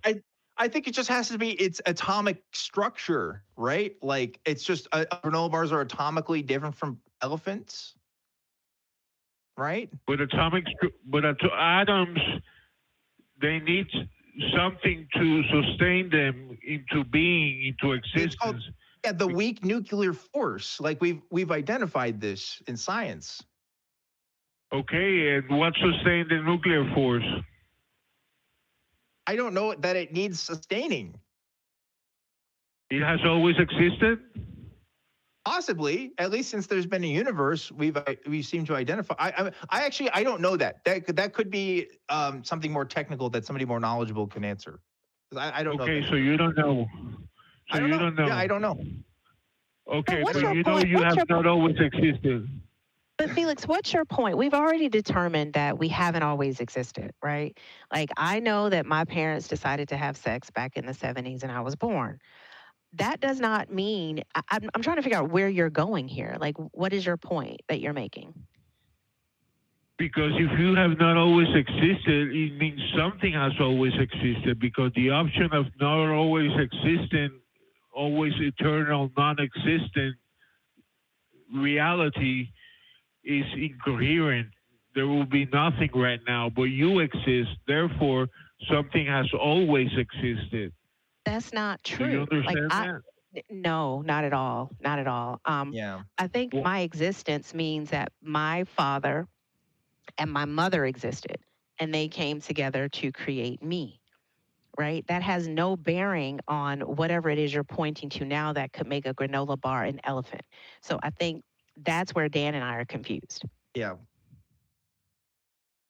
I think it just has to be its atomic structure, right? Like, it's just granola bars are atomically different from elephants, right? But atoms, they need something to sustain them into being, into existence. Yeah, the weak nuclear force. Like we've identified this in science. Okay, and what sustained the nuclear force? I don't know that it needs sustaining. It has always existed? Possibly, at least since there's been a universe, we seem to identify. I don't know that. That could be something more technical that somebody more knowledgeable can answer. I don't know. Okay, so you don't know. So you don't know. Yeah, I don't know. Okay, but you know you have not always existed. But Felix, what's your point? We've already determined that we haven't always existed, right? Like, I know that my parents decided to have sex back in the 70s and I was born. That does not mean, I'm trying to figure out where you're going here. Like, what is your point that you're making? Because if you have not always existed, it means something has always existed, because the option of not always existing, always eternal, non-existent reality is incoherent. There will be nothing right now, but you exist. Therefore, something has always existed. That's not true. Do you understand that? No, not at all. Not at all. Yeah. I think my existence means that my father and my mother existed, and they came together to create me, right? That has no bearing on whatever it is you're pointing to now that could make a granola bar an elephant. So I think that's where Dan and I are confused. Yeah.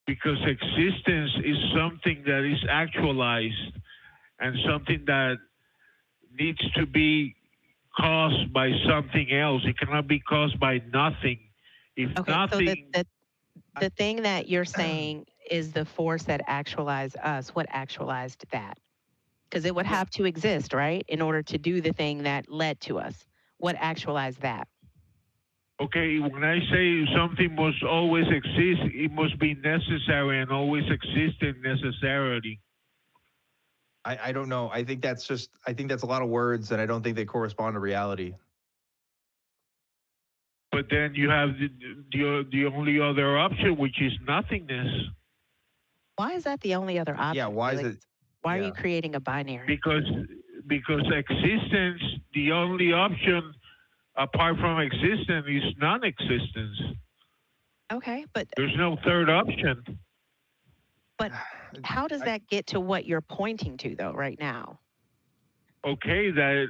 Because existence is something that is actualized and something that needs to be caused by something else. It cannot be caused by nothing. If Okay, nothing... so the thing that you're saying is the force that actualized us. What actualized that? Because it would have to exist, right, in order to do the thing that led to us. What actualized that? Okay, when I say something must always exist, it must be necessary and always existed necessarily. I don't know. I think that's a lot of words, and I don't think they correspond to reality. But then you have the only other option, which is nothingness. Why is that the only other option? Yeah, why is Felix? it? Why are you creating a binary? Because existence, the only option apart from existence is non-existence. Okay, but There's no third option. But how does that get to what you're pointing to, though, right now? Okay, that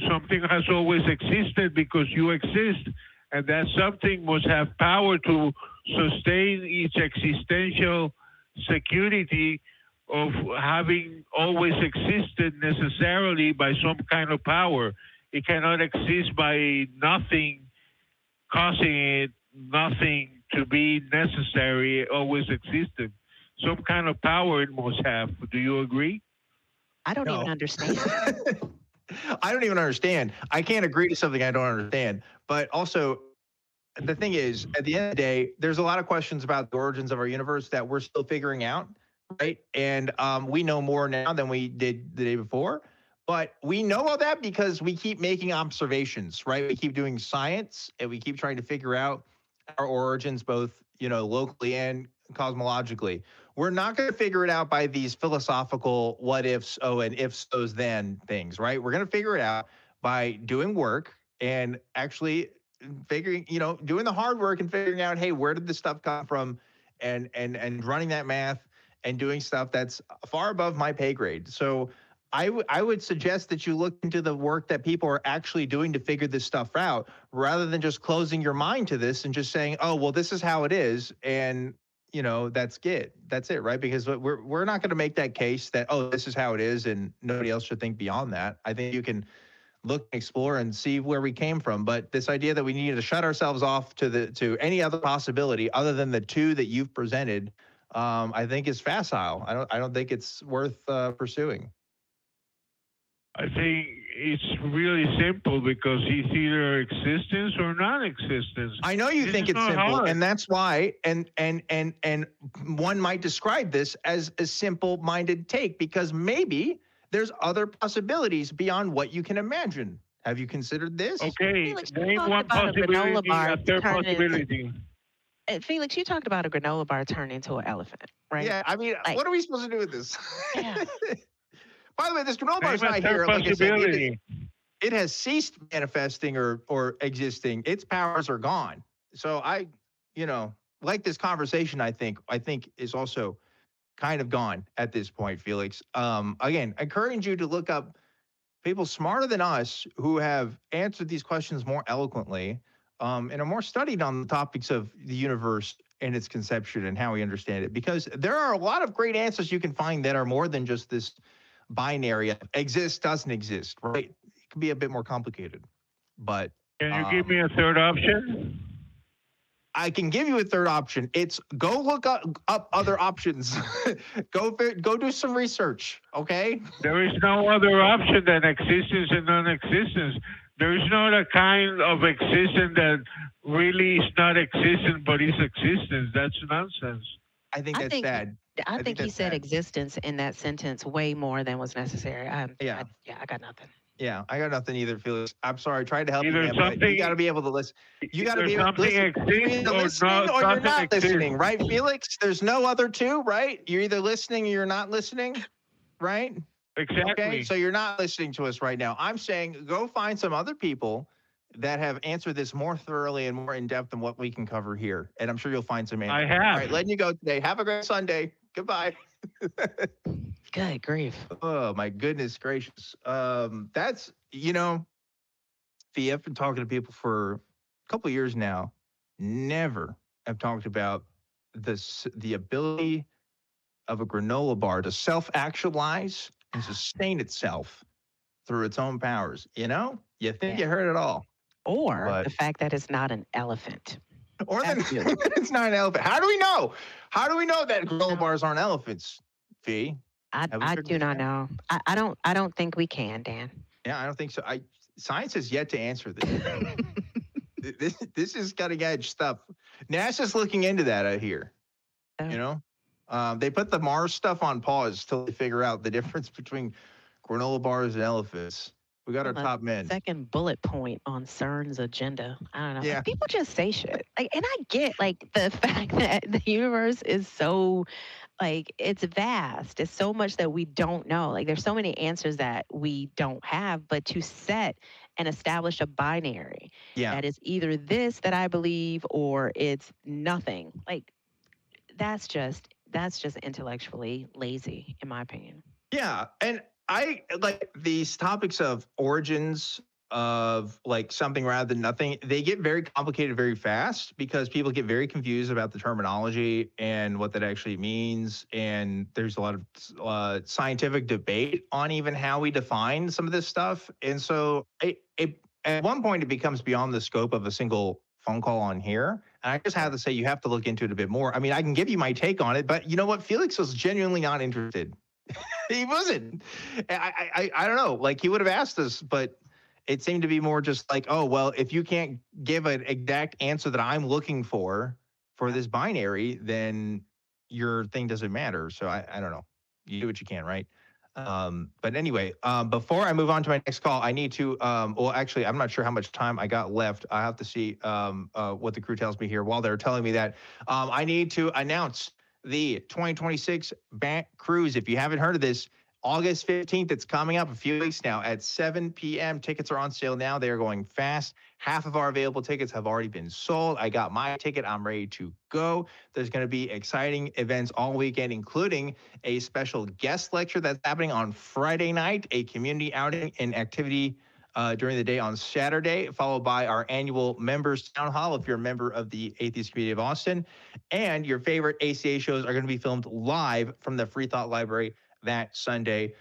something has always existed because you exist, and that something must have power to sustain its existential security of having always existed necessarily by some kind of power. It cannot exist by nothing causing it, nothing to be necessary, it always existed. Some kind of power it must have. Do you agree? I don't even understand. I don't even understand. I can't agree to something I don't understand. But also, the thing is, at the end of the day, there's a lot of questions about the origins of our universe that we're still figuring out, right? And we know more now than we did the day before. But we know all that because we keep making observations, right? We keep doing science, and we keep trying to figure out our origins, both locally and cosmologically. We're not going to figure it out by these philosophical what ifs, and if so's then things, right? We're going to figure it out by doing work and actually figuring, doing the hard work and figuring out, hey, where did this stuff come from, and running that math and doing stuff that's far above my pay grade. So I would suggest that you look into the work that people are actually doing to figure this stuff out, rather than just closing your mind to this and just saying, oh, well, this is how it is, and that's it, right? Because we're not going to make that case that, oh, this is how it is and nobody else should think beyond that. I think you can look, explore, and see where we came from. But this idea that we need to shut ourselves off to any other possibility other than the two that you've presented, I think is facile. I don't think it's worth pursuing. I think it's really simple because it's either existence or non-existence. I know you think it's simple, hard. and that's why, and one might describe this as a simple-minded take, because maybe there's other possibilities beyond what you can imagine. Have you considered this? Okay, Felix, name one possibility, a third possibility. Felix, you talked about a granola bar turning into an elephant, right? Yeah, I mean, what are we supposed to do with this? Yeah. By the way, this granola bar is not here. Like I said, it has ceased manifesting or existing. Its powers are gone. So I like this conversation, I think is also kind of gone at this point, Felix. Again, I encourage you to look up people smarter than us who have answered these questions more eloquently, and are more studied on the topics of the universe and its conception and how we understand it. Because there are a lot of great answers you can find that are more than just this binary exists, doesn't exist, right? It can be a bit more complicated. But can you give me a third option? I can give you a third option. It's go look up other options. Go do some research, okay? There is no other option than existence and non-existence. There is not a kind of existence that really is not existence but is existence. That's nonsense. I think that's bad. I think he said existence in that sentence way more than was necessary. I got nothing. Yeah, I got nothing either, Felix. I'm sorry. I tried to help you, man, but you got to be able to listen. You got to be able to listen. You're either listening or you're not listening, right, Felix? There's no other two, right? You're either listening or you're not listening, right? Exactly. Okay, so you're not listening to us right now. I'm saying go find some other people that have answered this more thoroughly and more in depth than what we can cover here, and I'm sure you'll find some answers. I have. All right, letting you go today. Have a great Sunday. Goodbye. Good grief. Oh, my goodness gracious. That's, I've been talking to people for a couple of years now. Never have talked about the ability of a granola bar to self-actualize and sustain itself through its own powers. You think you heard it all. Or the fact that it's not an elephant. Or then Absolutely. it's not an elephant. How do we know? How do we know that granola bars aren't elephants? Fee, have we I figured do this not out? know. I don't think we can, Dan. Yeah, I don't think so. Science has yet to answer this. This is cutting edge stuff. NASA's looking into that, I hear. You know, they put the Mars stuff on pause till they figure out the difference between granola bars and elephants. We got our On the top men. second bullet point on CERN's agenda. I don't know. Yeah. Like, people just say shit. Like, and I get like the fact that the universe is so like it's vast. It's so much that we don't know. Like there's so many answers that we don't have, but to set and establish a binary Yeah. that is either this that I believe or it's nothing. Like that's just intellectually lazy in my opinion. Yeah, and I like these topics of origins of like something rather than nothing. They get very complicated very fast because people get very confused about the terminology and what that actually means. And there's a lot of scientific debate on even how we define some of this stuff. And so at one point it becomes beyond the scope of a single phone call on here. And I just have to say you have to look into it a bit more. I mean, I can give you my take on it, but you know what? Felix was genuinely not interested. He wasn't. I don't know. Like he would have asked us, but it seemed to be more just like, oh, well, if you can't give an exact answer that I'm looking for this binary, then your thing doesn't matter. So I don't know. You do what you can, right? But anyway, before I move on to my next call, I need to, well, actually, I'm not sure how much time I got left. I have to see what the crew tells me here. While they're telling me that, I need to announce the 2026 Bat Cruise. If you haven't heard of this, August 15th, it's coming up a few weeks now at 7 p.m. Tickets are on sale now. They are going fast. Half of our available tickets have already been sold. I got my ticket. I'm ready to go. There's going to be exciting events all weekend, including a special guest lecture that's happening on Friday night, a community outing and activity during the day on Saturday, followed by our annual members town hall if you're a member of the Atheist Community of Austin. And your favorite ACA shows are going to be filmed live from the Free Thought Library that Sunday.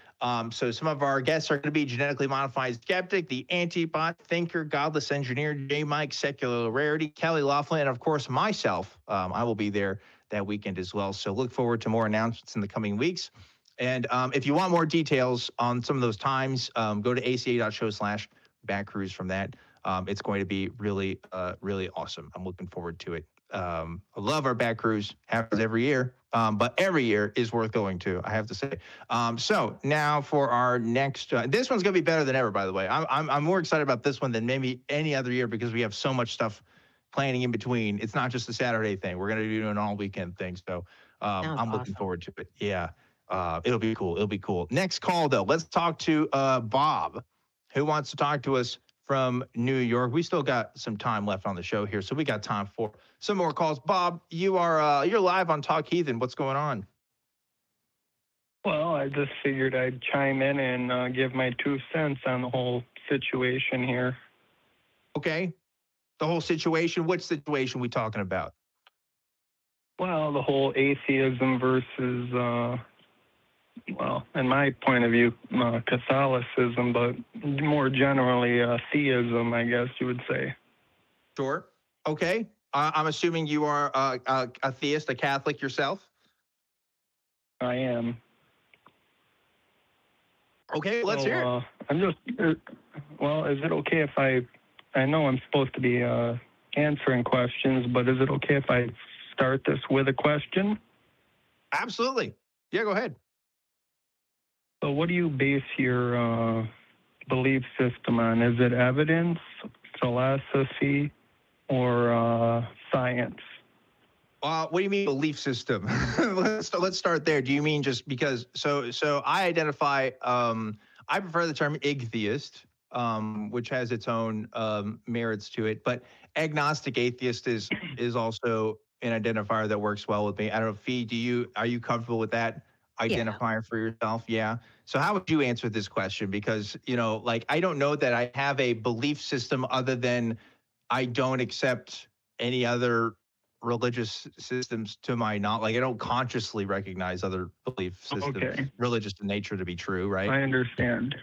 So some of our guests are going to be genetically modified skeptic, the antibot thinker, godless engineer, J. Mike, secular rarity, Kelly Laughlin, and of course myself. I will be there that weekend as well. So look forward to more announcements in the coming weeks. And if you want more details on some of those times, go to aca.show/backcruise from that. It's going to be really, really awesome. I'm looking forward to it. I love our back cruise. Happens every year, but every year is worth going to, I have to say. So now for our next, this one's gonna be better than ever, by the way. I'm more excited about this one than maybe any other year because we have so much stuff planning in between. It's not just a Saturday thing. We're gonna be doing an all weekend thing. So I'm looking forward to it. Yeah, it'll be cool. It'll be cool. Next call though, let's talk to Bob, who wants to talk to us from New York. We still got some time left on the show here, so we got time for some more calls. Bob, you're live on Talk Heathen. What's going on? Well, I just figured I'd chime in and give my 2 cents on the whole situation here. Okay, the whole situation. What situation we talking about? Well, the whole atheism versus, well, in my point of view, Catholicism, but more generally theism, I guess you would say. Sure. Okay. I'm assuming you are a theist, a Catholic yourself? I am. Okay, let's hear it. I'm just, well, is it okay if I know I'm supposed to be answering questions, but is it okay if I start this with a question? Absolutely. Yeah, go ahead. So what do you base your belief system on? Is it evidence, philosophy, or science? What do you mean belief system? let's start there. Do you mean just because? So I identify. I prefer the term igtheist, which has its own merits to it. But agnostic atheist is also an identifier that works well with me. I don't know, Fee. Are you comfortable with that identifier for yourself? Yeah. So how would you answer this question? Because like I don't know that I have a belief system other than I don't accept any other religious systems to my knowledge. Like I don't consciously recognize other belief systems, religious in nature, to be true, right? I understand.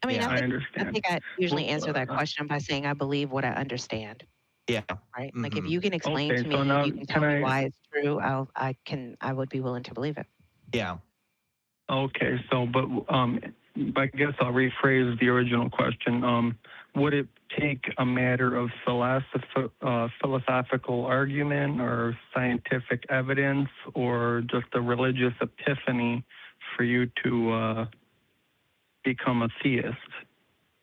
I mean, I understand. I think I usually answer that question by saying I believe what I understand. Yeah. right? Like if you can explain Okay, to so me, now you can tell can me I? why it's true, I would be willing to believe it. Yeah. Okay, so but I guess I'll rephrase the original question. Would it take a matter of philosophical argument or scientific evidence or just a religious epiphany for you to become a theist?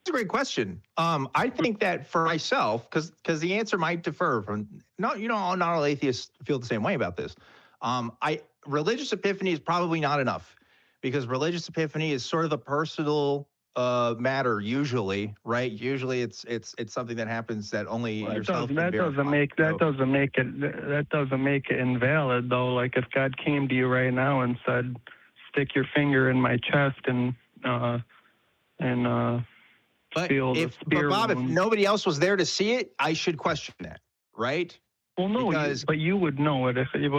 That's a great question. I think that for myself, because the answer might differ from not all atheists feel the same way about this. Religious epiphany is probably not enough because religious epiphany is sort of a personal matter usually, right? Usually it's something that happens that only Well, yourself can that verify. doesn't make it invalid though. Like if God came to you right now and said, "Stick your finger in my chest and feel the spear Bob, if wound." nobody else was there to see it, I should question that, right? Well, no, because but you would know it if it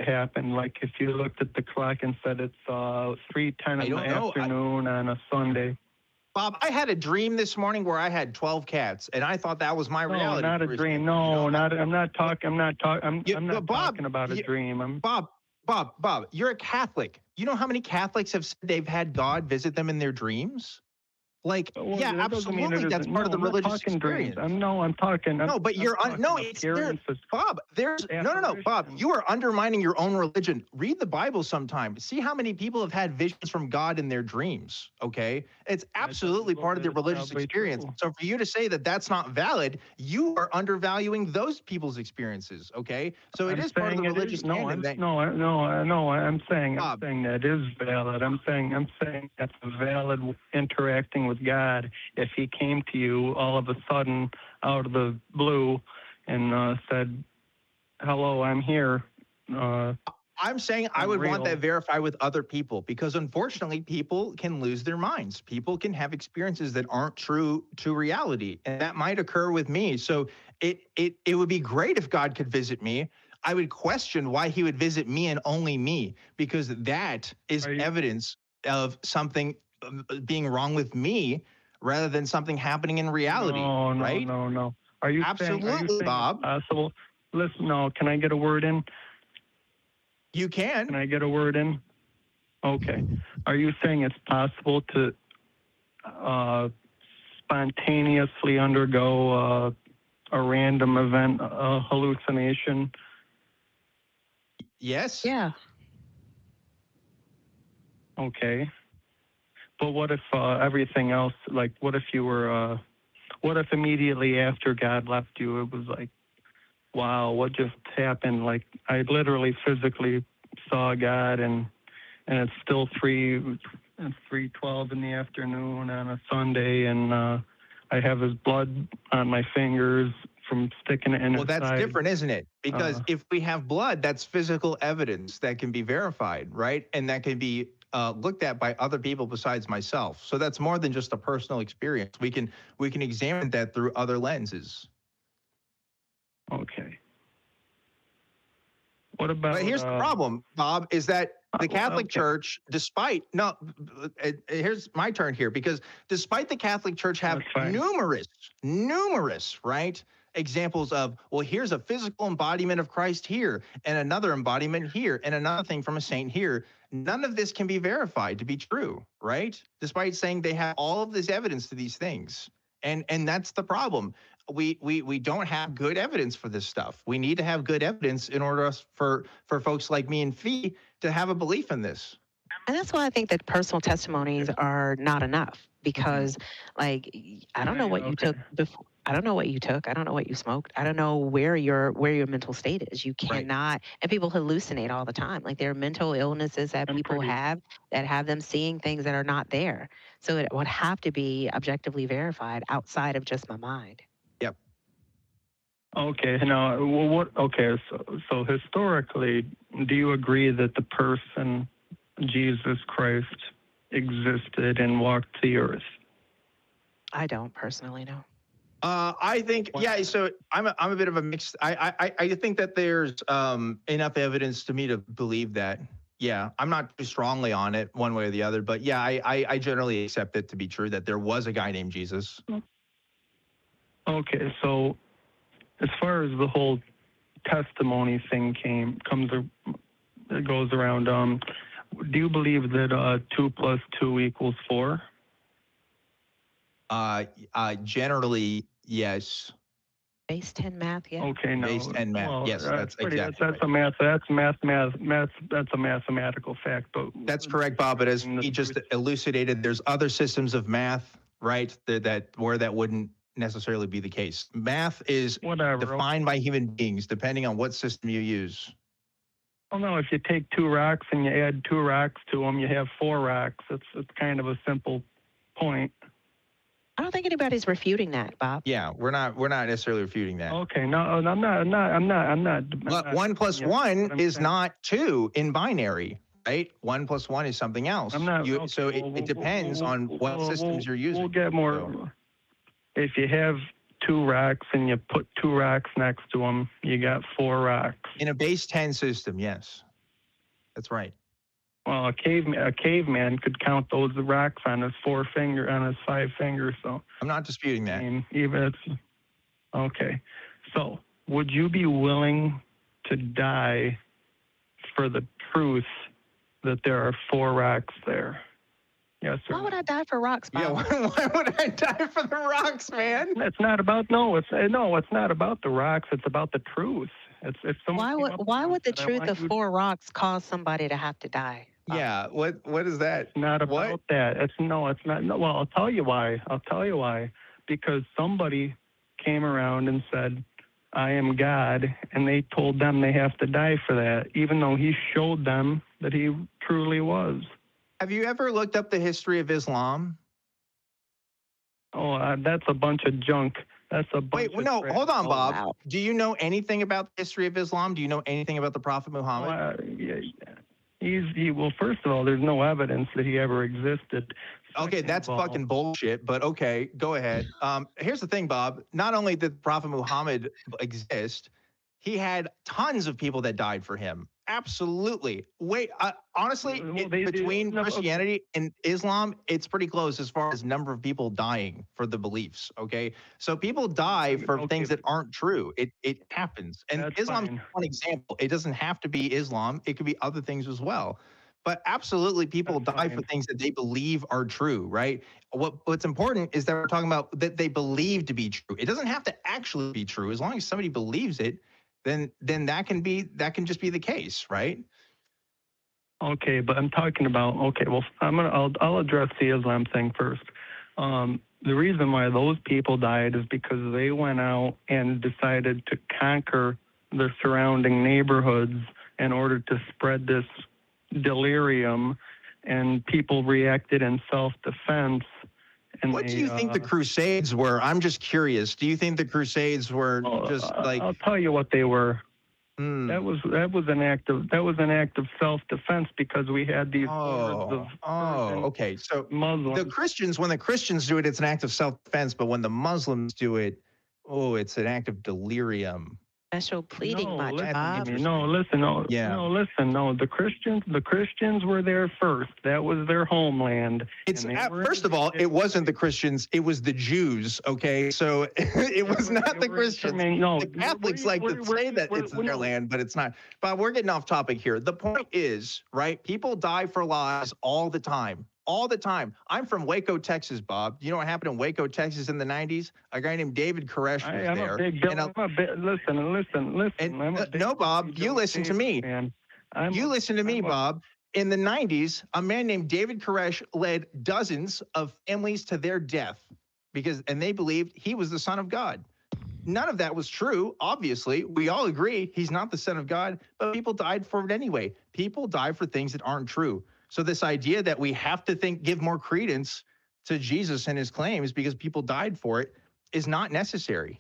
happened. Like if you looked at the clock and said it's 3:10 in the afternoon on a Sunday. Bob, I had a dream this morning where I had 12 cats, and I thought that was my reality. No, not a dream. No, not. I'm not talking about a dream. Bob, you're a Catholic. You know how many Catholics have said they've had God visit them in their dreams? Like, Well, yeah, that doesn't mean absolutely. That's part of the religious experience. I'm talking. No, but it's there, Bob. There's no, Bob. You are undermining your own religion. Read the Bible sometime. See how many people have had visions from God in their dreams. Okay, it's absolutely part of the religious experience. True. So for you to say that that's not valid, you are undervaluing those people's experiences. Okay, so it is part of the religious canon. I'm saying that is valid. I'm saying that's valid interacting with God. If He came to you all of a sudden out of the blue and said, "Hello, I'm here." I'm saying I would want that verified with other people because unfortunately people can lose their minds. People can have experiences that aren't true to reality, and that might occur with me. So it would be great if God could visit me. I would question why He would visit me and only me, because that is evidence of something being wrong with me rather than something happening in reality. Right? No. Are you absolutely, saying Bob? It's possible? Listen, no. Can I get a word in? You can. Can I get a word in? Okay. Are you saying it's possible to spontaneously undergo a random event, a hallucination? Yes. Yeah. Okay. But what if everything else, like what if immediately after God left you, it was like, wow, what just happened? Like I literally physically saw God and it's still 3:12 in the afternoon on a Sunday and I have His blood on my fingers from sticking it in His side. Well, that's different, isn't it? Because if we have blood, that's physical evidence that can be verified, right? And that can be looked at by other people besides myself. So that's more than just a personal experience. We can examine that through other lenses. Okay. What about? But here's the problem, Bob, is that the Catholic Church, here's my turn here, because despite the Catholic Church have numerous, right, examples of, well, here's a physical embodiment of Christ here, and another embodiment here, and another thing from a saint here. None of this can be verified to be true, right? Despite saying they have all of this evidence to these things. And that's the problem. We don't have good evidence for this stuff. We need to have good evidence in order for folks like me and Fee to have a belief in this. And that's why I think that personal testimonies are not enough because, like, I don't know what you took before. I don't know what you took. I don't know what you smoked. I don't know where your mental state is. You cannot, and people hallucinate all the time. Like there are mental illnesses that people have that have them seeing things that are not there. So it would have to be objectively verified outside of just my mind. Yep. Okay. Now, what? Okay. So historically, do you agree that the person Jesus Christ existed and walked the earth? I don't personally know. I think, so I'm a bit of a mixed, I think that there's enough evidence to me to believe that. Yeah, I'm not too strongly on it one way or the other, but yeah, I generally accept it to be true that there was a guy named Jesus. Okay, so as far as the whole testimony thing goes around, do you believe that 2 plus 2 equals 4? Generally, yes. Base 10 math, yeah. Okay, no. Base 10 math. Well, Yes, that's exactly that's right. that's a mathematical fact. But That's correct, Bob. But as he just elucidated, there's other systems of math, right? That where that wouldn't necessarily be the case. Math is defined by human beings, depending on what system you use. Well, no, if you take 2 rocks and you add 2 rocks to them, you have 4 rocks. It's kind of a simple point. I don't think anybody's refuting that, Bob. Yeah, we're not necessarily refuting that. Okay, no, I'm not. But 1 plus 1 is not 2 in binary, right? 1 plus 1 is something else. So it depends on what systems you're using. We'll get more. So. If you have 2 rocks and you put 2 rocks next to them, you got 4 rocks. In a base 10 system, yes, that's right. Well, a caveman could count those rocks on his 5 fingers. So I'm not disputing that. I mean, okay. So would you be willing to die for the truth that there are 4 rocks there? Yes, sir. Why would I die for rocks, Bob? Yeah, why would I die for the rocks, man? It's not about it's not about the rocks. It's about the truth. Why would the truth of 4 rocks cause somebody to have to die? Yeah, what is that? It's not about that. It's not. No, well, I'll tell you why. Because somebody came around and said, "I am God," and they told them they have to die for that, even though he showed them that he truly was. Have you ever looked up the history of Islam? Oh, that's a bunch of junk. That's a bunch Wait, no, crap. hold on, Bob. Wow. Do you know anything about the history of Islam? Do you know anything about the Prophet Muhammad? Well, first of all, there's no evidence that he ever existed. Okay, that's fucking bullshit, but okay, go ahead. Here's the thing, Bob. Not only did Prophet Muhammad exist, he had tons of people that died for him. Absolutely. Wait, honestly, between Christianity and Islam, it's pretty close as far as number of people dying for the beliefs, okay? So people die for things that aren't true. It happens. And Islam's one example. It doesn't have to be Islam. It could be other things as well. But absolutely, people die for things that they believe are true, right? What's important is that we're talking about that they believe to be true. It doesn't have to actually be true. As long as somebody believes it, then that can just be the case, right? Okay, but I'm talking about well, I'll address the Islam thing first. The reason why those people died is because they went out and decided to conquer the surrounding neighborhoods in order to spread this delirium, and people reacted in self-defense. And what do you think the Crusades were? I'm just curious. Do you think the Crusades were just like? I'll tell you what they were. That was an act of self-defense because we had these hordes of okay. So Muslims. when the Christians do it, it's an act of self-defense, but when the Muslims do it, it's an act of delirium. Special pleading, No, listen. The Christians were there first. That was their homeland. First of all, it wasn't the Christians. It was the Jews. Okay, so it was not the Christians. The Catholics like to say that it's their land, but it's not. But we're getting off topic here. The point is, right? People die for lies all the time. All the time. I'm from Waco, Texas, Bob. You know what happened in Waco, Texas in the 90s? A guy named David Koresh was there. Listen. No, Bob, you listen to me. You listen to me, Bob. In the 90s, a man named David Koresh led dozens of families to their death and they believed he was the Son of God. None of that was true, obviously. We all agree he's not the Son of God, but people died for it anyway. People die for things that aren't true. So this idea that we have to give more credence to Jesus and his claims because people died for it is not necessary.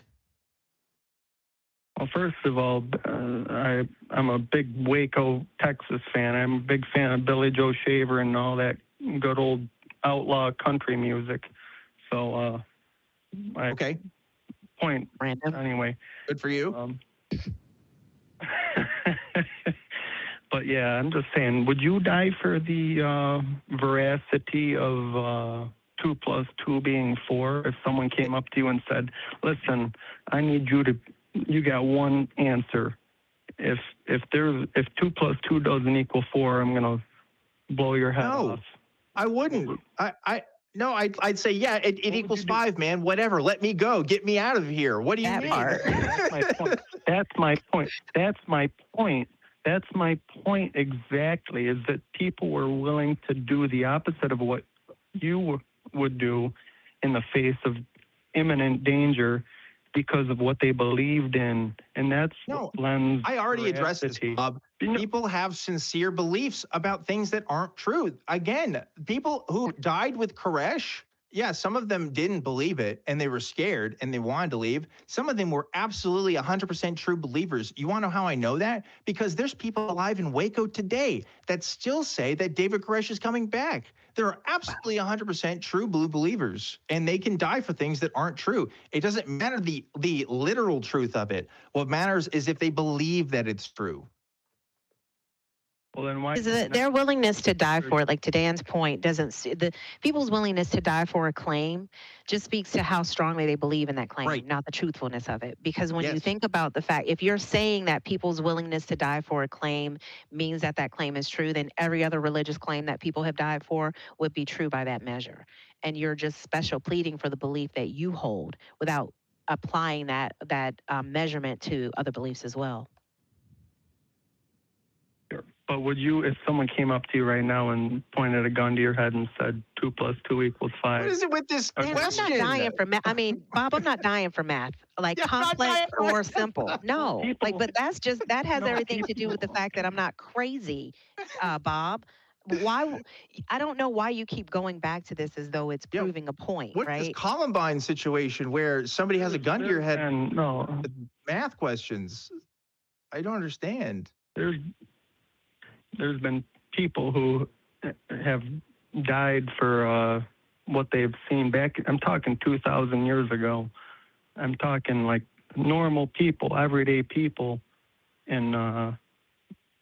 Well, first of all, I'm a big Waco, Texas fan. I'm a big fan of Billy Joe Shaver and all that good old outlaw country music. So, okay. Point. Random. Anyway. Good for you. But yeah, I'm just saying, would you die for the veracity of 2 plus 2 being 4? If someone came up to you and said, "Listen, I need you to you got one answer. If 2 + 2 doesn't equal 4, I'm gonna blow your head off. I wouldn't. No, I'd say, yeah, it equals 5, man. Whatever. Let me go. Get me out of here. What do you mean? That's my point. That's my point. That's my point. That's my point exactly, is that people were willing to do the opposite of what you would do in the face of imminent danger because of what they believed in. And that's what lends I already addressed this, veracity. Bob. People have sincere beliefs about things that aren't true. Again, people who died with Koresh, yeah, some of them didn't believe it and they were scared and they wanted to leave. Some of them were absolutely 100% true believers. You want to know how I know that? Because there's people alive in Waco today that still say that David Koresh is coming back. They're absolutely 100% true blue believers, and they can die for things that aren't true. It doesn't matter the literal truth of it. What matters is if they believe that it's true. Well, then why? Their willingness to die for it, like to Dan's point, the people's willingness to die for a claim just speaks to how strongly they believe in that claim, not the truthfulness of it. Because when you think about the fact, if you're saying that people's willingness to die for a claim means that that claim is true, then every other religious claim that people have died for would be true by that measure. And you're just special pleading for the belief that you hold without applying that measurement to other beliefs as well. But would you, if someone came up to you right now and pointed a gun to your head and said 2 + 2 = 5? What is it with this question? I'm not dying for math. I mean, Bob, I'm not dying for math. Like complex or simple. No. But that has everything to do with the fact that I'm not crazy, Bob. Why? I don't know why you keep going back to this as though it's proving a point, What's this Columbine situation where somebody has a gun to your head and math questions? I don't understand. There's been people who have died for what they've seen back. I'm talking 2,000 years ago. I'm talking like normal people, everyday people, and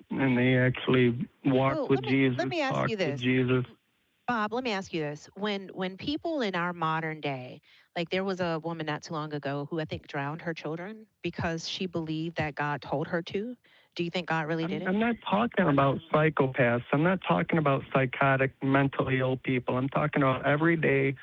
they actually walk with Jesus. Let me ask you this, Jesus. Bob. Let me ask you this: when people in our modern day, like there was a woman not too long ago who I think drowned her children because she believed that God told her to. Do you think God really did it? I'm not talking about psychopaths. I'm not talking about psychotic, mentally ill people. I'm talking about everyday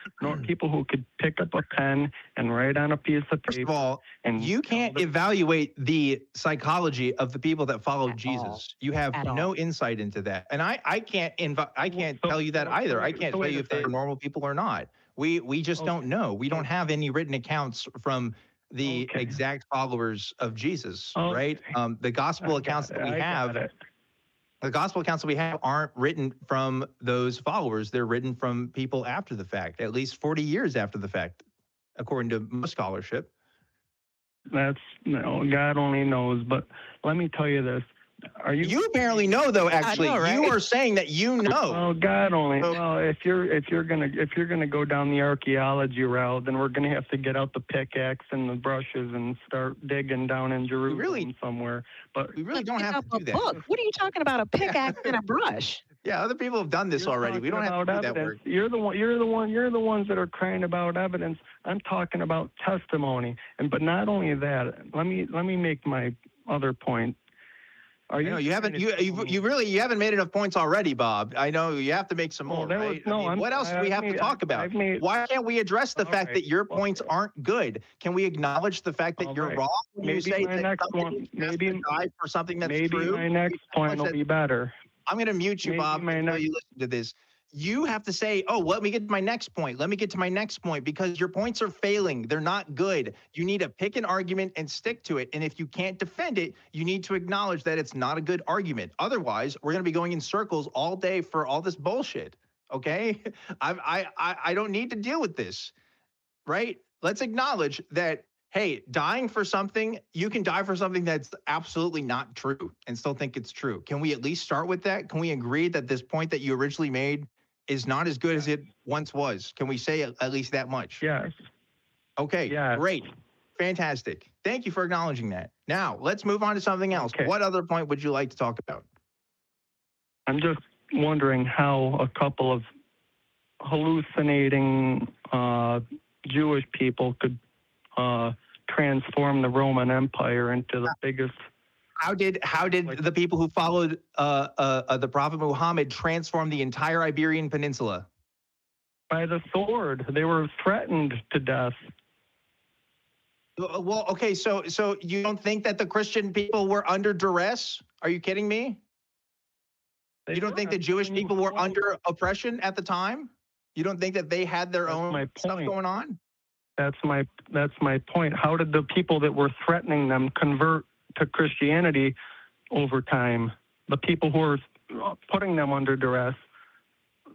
people who could pick up a pen and write on a piece of paper. First of all, you can't evaluate the psychology of the people that follow Jesus. You have no insight into that. And I can't tell you that either. I can't tell you if they're normal people or not. We just don't know. We don't have any written accounts from the exact followers of Jesus, right? The gospel accounts that we have, the gospel accounts that we have aren't written from those followers. They're written from people after the fact, at least 40 years after the fact, according to most scholarship. God only knows. But let me tell you this. You apparently know, though. Actually, know, right? You are saying that you know. Well, God only. Well, if you're gonna go down the archaeology route, then we're gonna have to get out the pickaxe and the brushes and start digging down in Jerusalem somewhere. But we really don't have to do that. Book. What are you talking about? A pickaxe and a brush? Yeah, other people have done this already. We don't have to do that work. You're the ones that are crying about evidence. I'm talking about testimony. But not only that. Let me make my other point. You haven't made enough points already, Bob. I know you have to make some more, right? What else do we have to talk about? Why can't we address the fact that your points aren't good? Can we acknowledge the fact that you're wrong when you say that somebody has to die for something that's true? Maybe my next point will be better. I'm going to mute you, Bob, until you listen to this. You have to say, let me get to my next point. Let me get to my next point, because your points are failing. They're not good. You need to pick an argument and stick to it. And if you can't defend it, you need to acknowledge that it's not a good argument. Otherwise, we're going to be going in circles all day for all this bullshit. Okay? I don't need to deal with this, right? Let's acknowledge that, hey, dying for something, you can die for something that's absolutely not true and still think it's true. Can we at least start with that? Can we agree that this point that you originally made is not as good as it once was? Can we say at least that much? Yes. Okay, great. Fantastic. Thank you for acknowledging that. Now, let's move on to something else. Okay. What other point would you like to talk about? I'm just wondering how a couple of hallucinating Jewish people could transformed the Roman Empire into the biggest. How did the people who followed the Prophet Muhammad transform the entire Iberian Peninsula? By the sword. They were threatened to death. Well, okay, so you don't think that the Christian people were under duress? Are you kidding me? You don't think the Jewish people were under oppression at the time? You don't think that they had their own stuff going on? That's my point. How did the people that were threatening them convert to Christianity over time? The people who were putting them under duress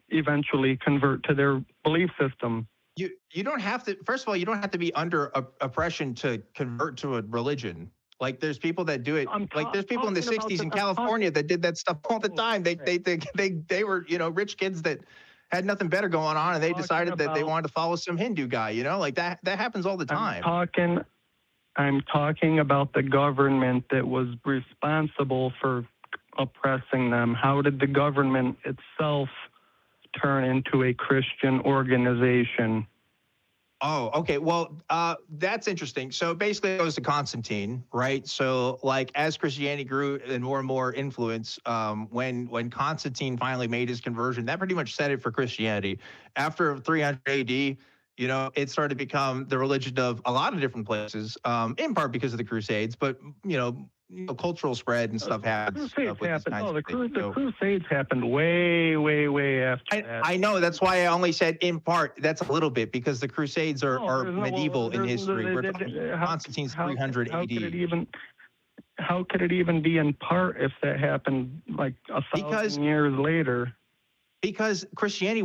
eventually convert to their belief system. You don't have to. First of all, you don't have to be under oppression to convert to a religion. Like there's people that do it. Like there's people in the '60s in California that did that stuff all the time. They were rich kids that had nothing better going on, and they decided that they wanted to follow some Hindu guy. Like that happens all the time. I'm talking about the government that was responsible for oppressing them. How did the government itself turn into a Christian organization? Oh, okay. Well, that's interesting. So basically it goes to Constantine, right? So like as Christianity grew and more influence, when Constantine finally made his conversion, that pretty much set it for Christianity. After 300 AD, it started to become the religion of a lot of different places, in part because of the Crusades, but, cultural spread and stuff happens. The Crusades happened way after that. I know. That's why I only said in part. That's a little bit because the Crusades are medieval in history. We're talking Constantine's 300 AD. How could it even be in part if that happened like 1,000 years later? Because Christianity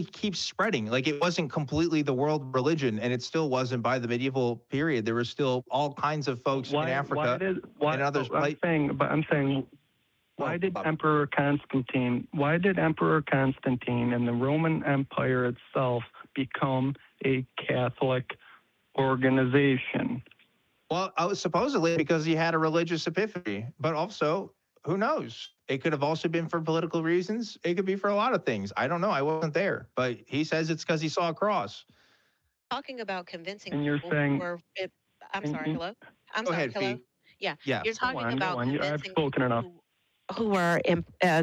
keeps spreading. Like it wasn't completely the world religion, and it still wasn't by the medieval period. There were still all kinds of folks in Africa and others. I'm saying, why did Emperor Constantine and the Roman Empire itself become a Catholic organization? Well, supposedly because he had a religious epiphany, but also, who knows? It could have also been for political reasons. It could be for a lot of things. I don't know. I wasn't there, but he says it's because he saw a cross. Talking about convincing and you're people saying, I'm sorry, hello? Go ahead, hello? Fee. Yeah. Yeah. You're talking about I've convincing spoken people enough. who are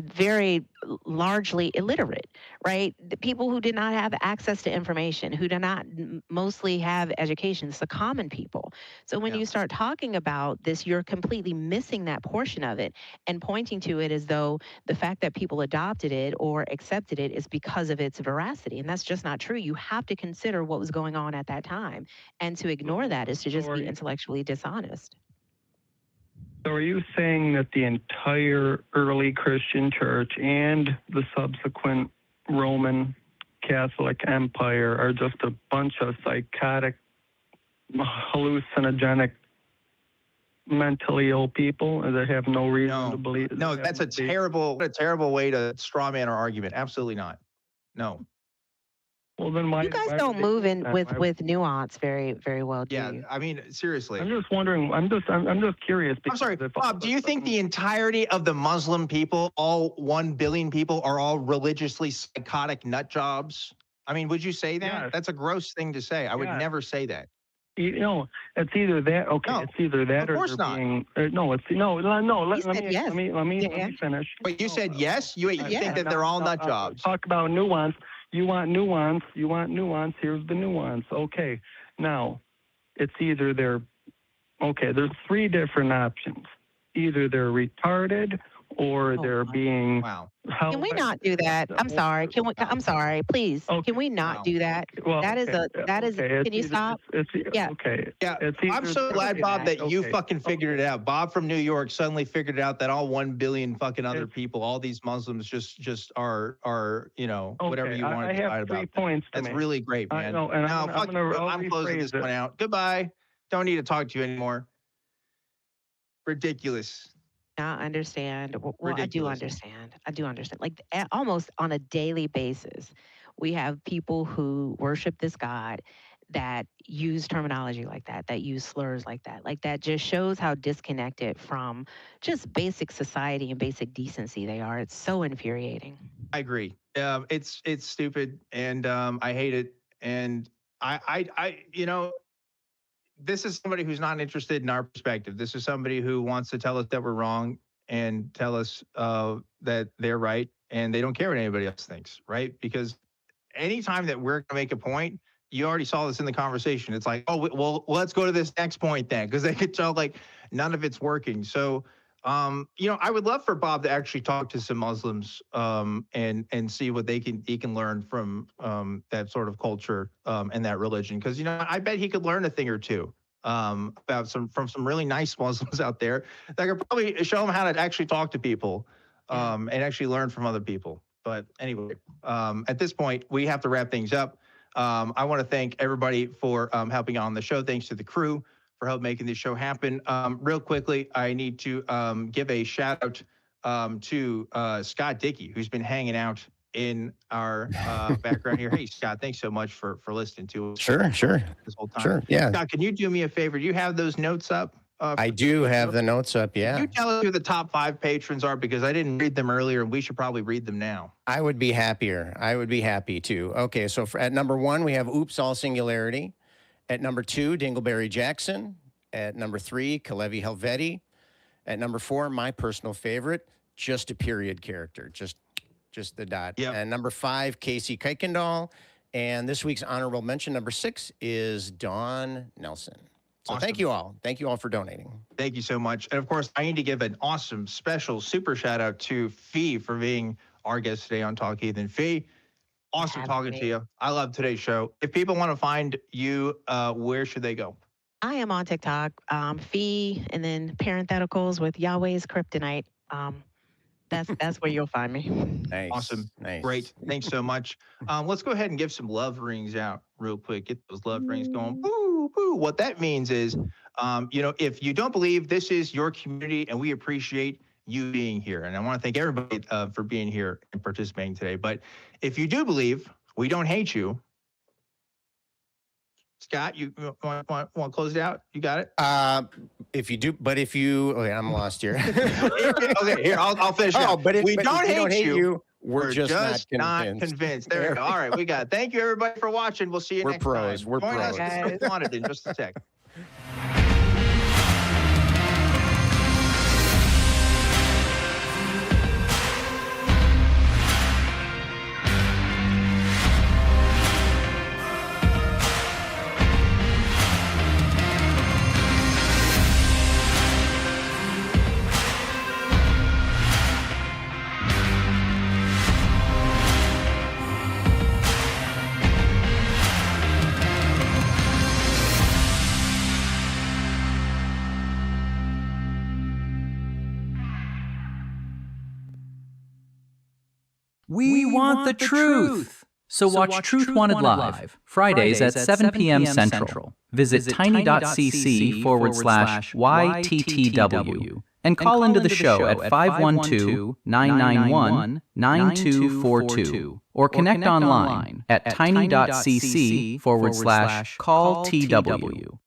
very largely illiterate, right? The people who did not have access to information, who do not mostly have education. It's the common people. So when you start talking about this, you're completely missing that portion of it and pointing to it as though the fact that people adopted it or accepted it is because of its veracity. And that's just not true. You have to consider what was going on at that time. And to ignore that is to just be intellectually dishonest. So are you saying that the entire early Christian church and the subsequent Roman Catholic Empire are just a bunch of psychotic, hallucinogenic, mentally ill people that have no reason to believe? No, that's a terrible way to straw man our argument. Absolutely not. No. Well, then why? You guys don't move in with nuance very, very well, do you? I mean, seriously. I'm just wondering. I'm just curious. I'm sorry, Bob. Do you think the entirety of the Muslim people, all 1 billion people, are all religiously psychotic nut jobs? I mean, would you say that? Yes. That's a gross thing to say. I would never say that. It's either that. Okay, no, it's either that or they're being. No, it's no. Let me finish. Wait, you said yes. You think that they're all nut jobs? Talk about nuance. You want nuance. Here's the nuance. Okay. Now, it's either there's 3 different options. Either they're retarded or they're being. Wow. Can we not do that? I'm sorry. I'm sorry. Please. Okay. Can we not do that? Well, that is. Can you stop? Okay. Yeah. I'm so glad, Bob, that you fucking figured it out. Bob from New York suddenly figured out that all 1 billion fucking other people, all these Muslims, just are whatever you want to decide about. 3 points. That's really great, man. I know, and I'm closing this one out. Goodbye. Don't need to talk to you anymore. Ridiculous. I understand. Well, Ridiculous. I do understand. Like almost on a daily basis, we have people who worship this God that use terminology like that use slurs like that. Like that just shows how disconnected from just basic society and basic decency they are. It's so infuriating. I agree. It's stupid, and I hate it. And I this is somebody who's not interested in our perspective. This is somebody who wants to tell us that we're wrong and tell us that they're right, and they don't care what anybody else thinks, right? Because anytime that we're going to make a point, you already saw this in the conversation. It's like, oh, well, let's go to this next point then, because they could tell like none of it's working. So, I would love for Bob to actually talk to some Muslims and see what he can learn from that sort of culture and that religion. Because I bet he could learn a thing or two about from some really nice Muslims out there that could probably show him how to actually talk to people and actually learn from other people. But anyway, at this point, we have to wrap things up. I want to thank everybody for helping on the show. Thanks to the crew for help making this show happen. Real quickly, I need to give a shout out to Scott Dickie, who's been hanging out in our background here. Hey, Scott, thanks so much for listening to us. Sure. This whole time. Sure, yeah. Scott, can you do me a favor? Do you have those notes up? I do have the notes up, yeah. Can you tell us who the top 5 patrons are? Because I didn't read them earlier, and we should probably read them now. I would be happier. I would be happy to. Okay, so at number 1, we have Oops, All Singularity. At number 2, Dingleberry Jackson. At number 3, Kalevi Helveti. At number 4, my personal favorite, just a period character, just the dot. Yep. And number 5, Casey Kuykendall. And this week's honorable mention, number 6, is Dawn Nelson. So Awesome. Thank you all for donating. Thank you so much. And of course, I need to give an awesome special super shout out to Fee for being our guest today on Talk Heathen. Fee, awesome talking to you. I love today's show. If people want to find you, where should they go? I am on TikTok, Fee, and then parentheticals with Yahweh's Kryptonite. That's where you'll find me. Nice. Awesome. Nice. Great. Thanks so much. Let's go ahead and give some love rings out real quick. Get those love rings going. Boo, boo. What that means is, if you don't believe, this is your community, and we appreciate you being here. And I want to thank everybody for being here and participating today. But if you do believe, we don't hate you. Scott, you want to close it out? You got it? Okay, I'm lost here. Okay, here, I'll finish it out. But if we don't hate you. We're just not convinced. There we go. All right, we got it. Thank you, everybody, for watching. We'll see you next time. We're Join pros. us if you wanted in just a sec. We want the truth. So watch Truth Wanted Live, Fridays at 7 p.m. Central. Visit tiny.cc/YTTW and call into the show at 512-991-9242 or connect online at tiny.cc/callTW.